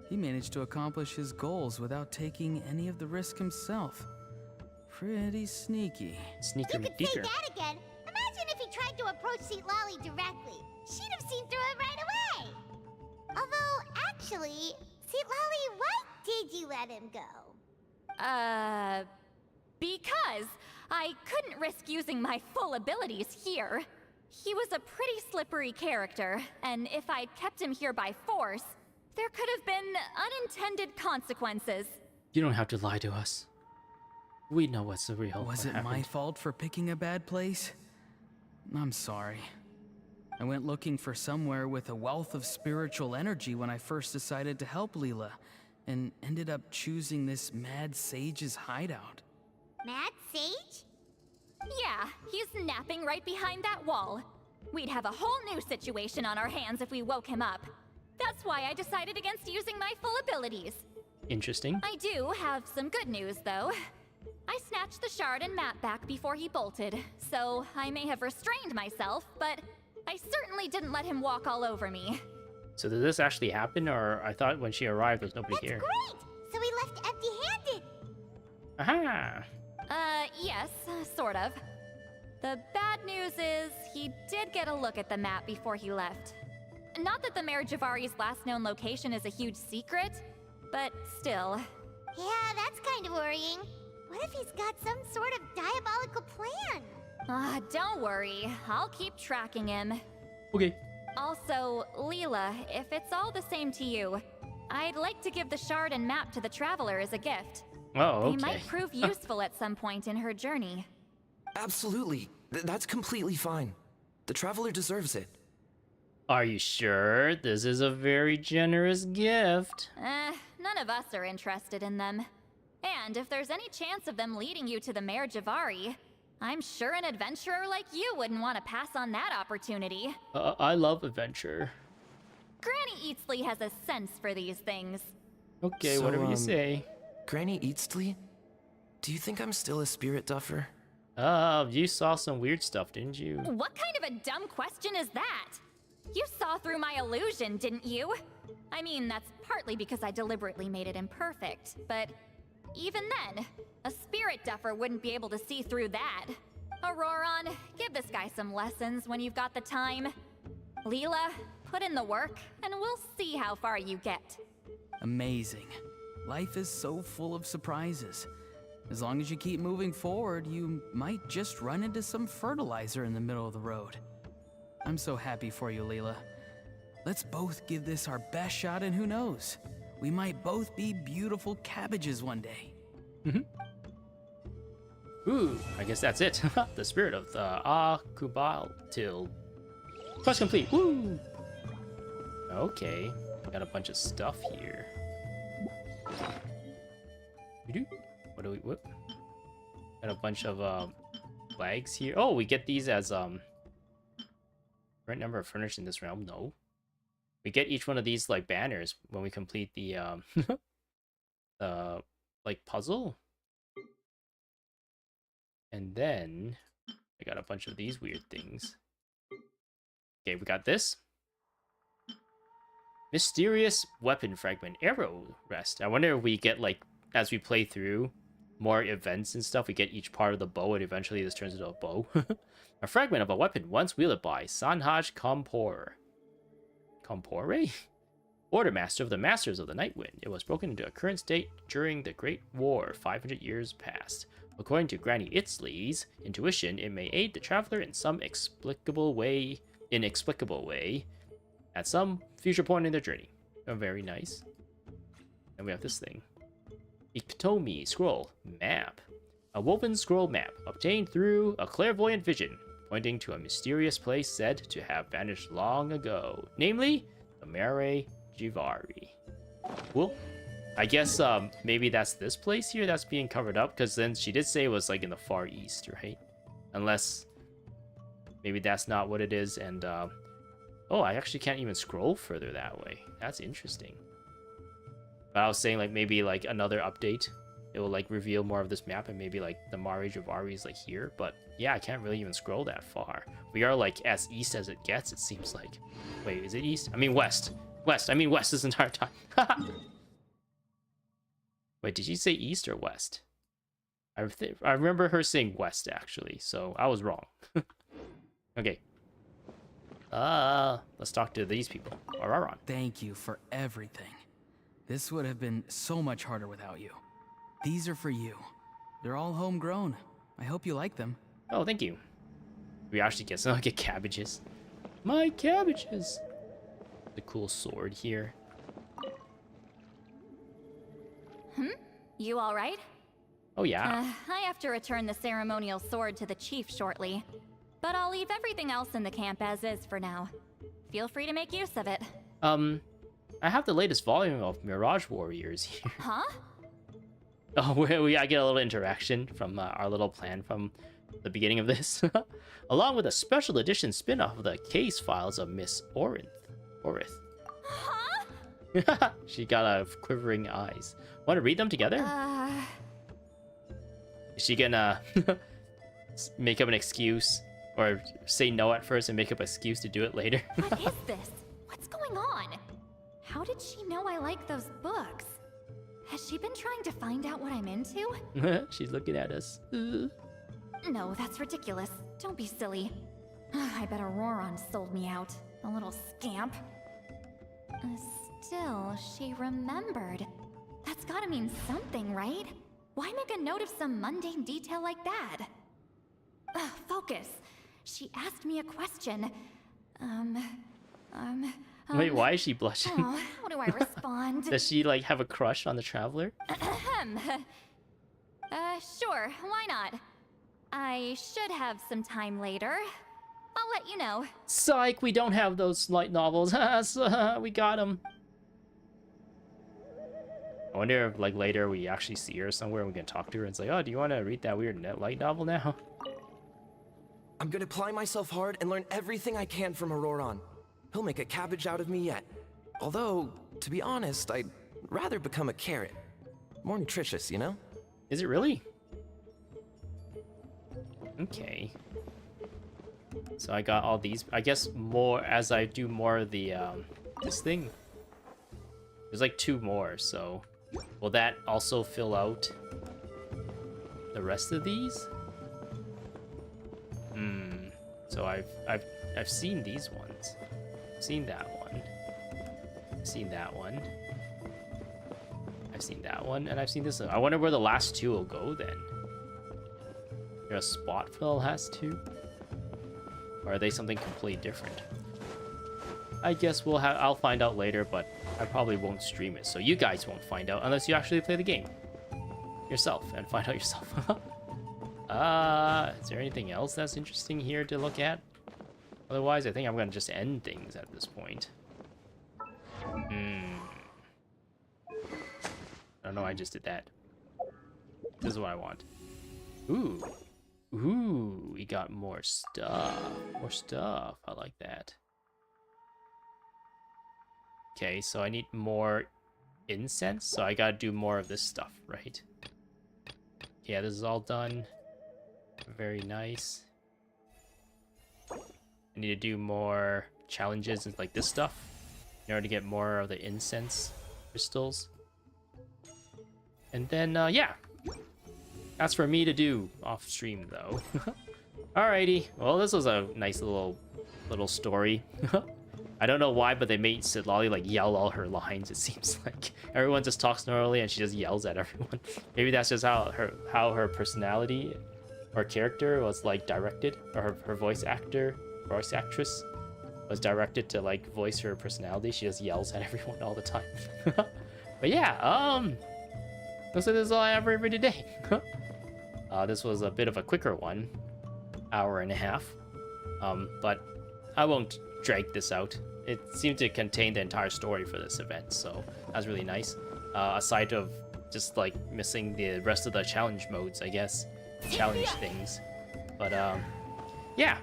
He managed to accomplish his goals without taking any of the risk himself. Pretty sneaky. Sneaker You could say McDeaker. that again. Imagine if he tried to approach Citlali directly. She'd have seen through it right away. Although, actually, Citlali, why did you let him go? Because I couldn't risk using my full abilities here. He was a pretty slippery character, and if I'd kept him here by force, there could have been unintended consequences. You don't have to lie to us. We know what's real. Was what it my happened. fault for picking a bad place? I'm sorry. I went looking for somewhere with a wealth of spiritual energy when I first decided to help Leela, and ended up choosing this mad sage's hideout. Mad Sage? Yeah, he's napping right behind that wall. We'd have a whole new situation on our hands if we woke him up. That's why I decided against using my full abilities. Interesting. I do have some good news, though. I snatched the shard and map back before he bolted, so I may have restrained myself, but I certainly didn't let him walk all over me. So did this actually happen, or I thought when she arrived there was nobody That's here? great! So he left empty-handed. Aha! Yes, sort of. The bad news is he did get a look at the map before he left. not that the Mayor Javari's last known location is a huge secret, but still. Yeah, that's kind of worrying. What if he's got some sort of diabolical plan? Don't worry. I'll keep tracking him. Okay. Also, Leela, if it's all the same to you, I'd like to give the shard and map to the Traveler as a gift. Oh, okay. They might prove useful at some point in her journey. Absolutely. That's completely fine. The Traveler deserves it. Are you sure? This is a very generous gift. None of us are interested in them. And if there's any chance of them leading you to the Mayor Javari, I'm sure an adventurer like you wouldn't want to pass on that opportunity. I love adventure. Granny Eatsley has a sense for these things. Okay, So, whatever you say. Granny Eatsley? Do you think I'm still a spirit duffer? You saw some weird stuff, didn't you? What kind of a dumb question is that? You saw through my illusion, didn't you? I mean, that's partly because I deliberately made it imperfect, but even then, a spirit duffer wouldn't be able to see through that. Ororon, give this guy some lessons when you've got the time. Leela, put in the work, and we'll see how far you get. Amazing. Life is so full of surprises. As long as you keep moving forward, you might just run into some fertilizer in the middle of the road. I'm so happy for you, Leela. Let's both give this our best shot, and who knows? We might both be beautiful cabbages one day. Ooh, I guess that's it. The spirit of the Akubaltil. Quest complete. Woo! Okay, got a bunch of stuff here. What do we? Whoop. Got a bunch of flags here. Oh, we get these as right number of furnished in this realm. No, we get each one of these like banners when we complete the like puzzle. And then I got a bunch of these weird things. Okay, we got this. Mysterious weapon fragment, arrow rest. I wonder if we get, like, as we play through more events and stuff, we get each part of the bow, and eventually this turns into a bow. A fragment of a weapon once wielded by Sanhaj Kompor. Kompore? Order Master of the Masters of the Nightwind. It was broken into a current state during the Great War 500 years past. According to Granny Itzley's intuition, it may aid the traveler in some inexplicable way at some future point in their journey. Oh, very nice. And we have this thing. Iktomi Scroll Map. A woven scroll map obtained through a clairvoyant vision, pointing to a mysterious place said to have vanished long ago, namely the Mare Jivari. Cool. I guess maybe that's this place here that's being covered up, because then she did say it was like in the Far East, right? Unless maybe that's not what it is, and oh, I actually can't even scroll further that way. That's interesting. But I was saying like maybe like another update, it will like reveal more of this map, and maybe like the Mare Jivari is like here, but yeah, I can't really even scroll that far. We are like as east as it gets, it seems like. Wait, is it east? I mean west. West, I mean west this entire time. Wait, did she say east or west? I remember her saying west, actually, so I was wrong. Okay. Let's talk to these people. Ororon. Thank you for everything. This would have been so much harder without you. These are for you. They're all homegrown. I hope you like them. Oh, thank you. We actually get some like cabbages. My cabbages. The cool sword here. You all right? Oh yeah. I have to return the ceremonial sword to the chief shortly. But I'll leave everything else in the camp as is for now. Feel free to make use of it. I have the latest volume of Mirage Warriors here. Huh? Oh, I get a little interaction from our little plan from the beginning of this. Along with a special edition spin-off of the case files of Miss Orith. Huh? She got a quivering eyes. Want to read them together? Is she gonna make up an excuse? Or say no at first and make up an excuse to do it later? What is this? What's going on? How did she know I like those books? Has she been trying to find out what I'm into? She's looking at us. No, that's ridiculous. Don't be silly. I bet Ororon sold me out. The little scamp. Still, she remembered. That's gotta mean something, right? Why make a note of some mundane detail like that? Focus. She asked me a question. Wait, why is she blushing? Oh, how do I respond? Does she like have a crush on the traveler? Sure, why not? I should have some time later. I'll let you know. Psych, we don't have those light novels. We got them. I wonder if like later we actually see her somewhere and we can talk to her and say, oh, do you want to read that weird light novel now? I'm gonna apply myself hard and learn everything I can from Ororon. He'll make a cabbage out of me yet. Although, to be honest, I'd rather become a carrot. More nutritious, you know? Is it really? Okay. So I got all these. I guess more as I do more of the this thing. There's like 2 more, so will that also fill out the rest of these? So I've seen these ones. I've seen that one. I've seen that one. I've seen that one, and I've seen this one. I wonder where the last 2 will go then. Is there a spot for the last 2? Or are they something completely different? I guess I'll find out later, but I probably won't stream it, so you guys won't find out unless you actually play the game yourself and find out yourself. Is there anything else that's interesting here to look at? Otherwise, I think I'm gonna just end things at this point. I don't know, I just did that. This is what I want. Ooh. Ooh, we got more stuff. More stuff. I like that. Okay, so I need more incense, so I gotta do more of this stuff, right? Yeah, this is all done. Very nice. I need to do more challenges and like this stuff in order to get more of the incense crystals. And then, yeah. That's for me to do off stream, though. Alrighty. Well, this was a nice little story. I don't know why, but they made Citlali like yell all her lines. It seems like everyone just talks normally and she just yells at everyone. Maybe that's just how her personality or character was like directed, or her voice actress was directed to like voice her personality. She just yells at everyone all the time. But yeah, looks like this is all I have for every today. This was a bit of a quicker one, hour and a half. But I won't drag this out. It seemed to contain the entire story for this event, so that's really nice. Aside of just like missing the rest of the challenge modes, I guess. Challenge things. But yeah.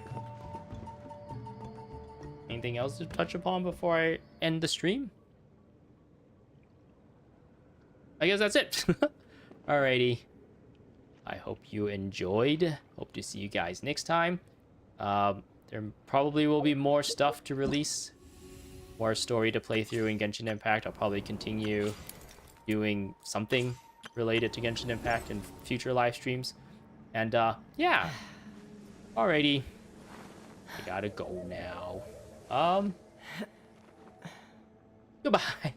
Anything else to touch upon before I end the stream? I guess that's it. Alrighty. I hope you enjoyed. Hope to see you guys next time. There probably will be more stuff to release. More story to play through in Genshin Impact. I'll probably continue doing something related to Genshin Impact in future live streams. And yeah. Alrighty. I gotta go now. Goodbye.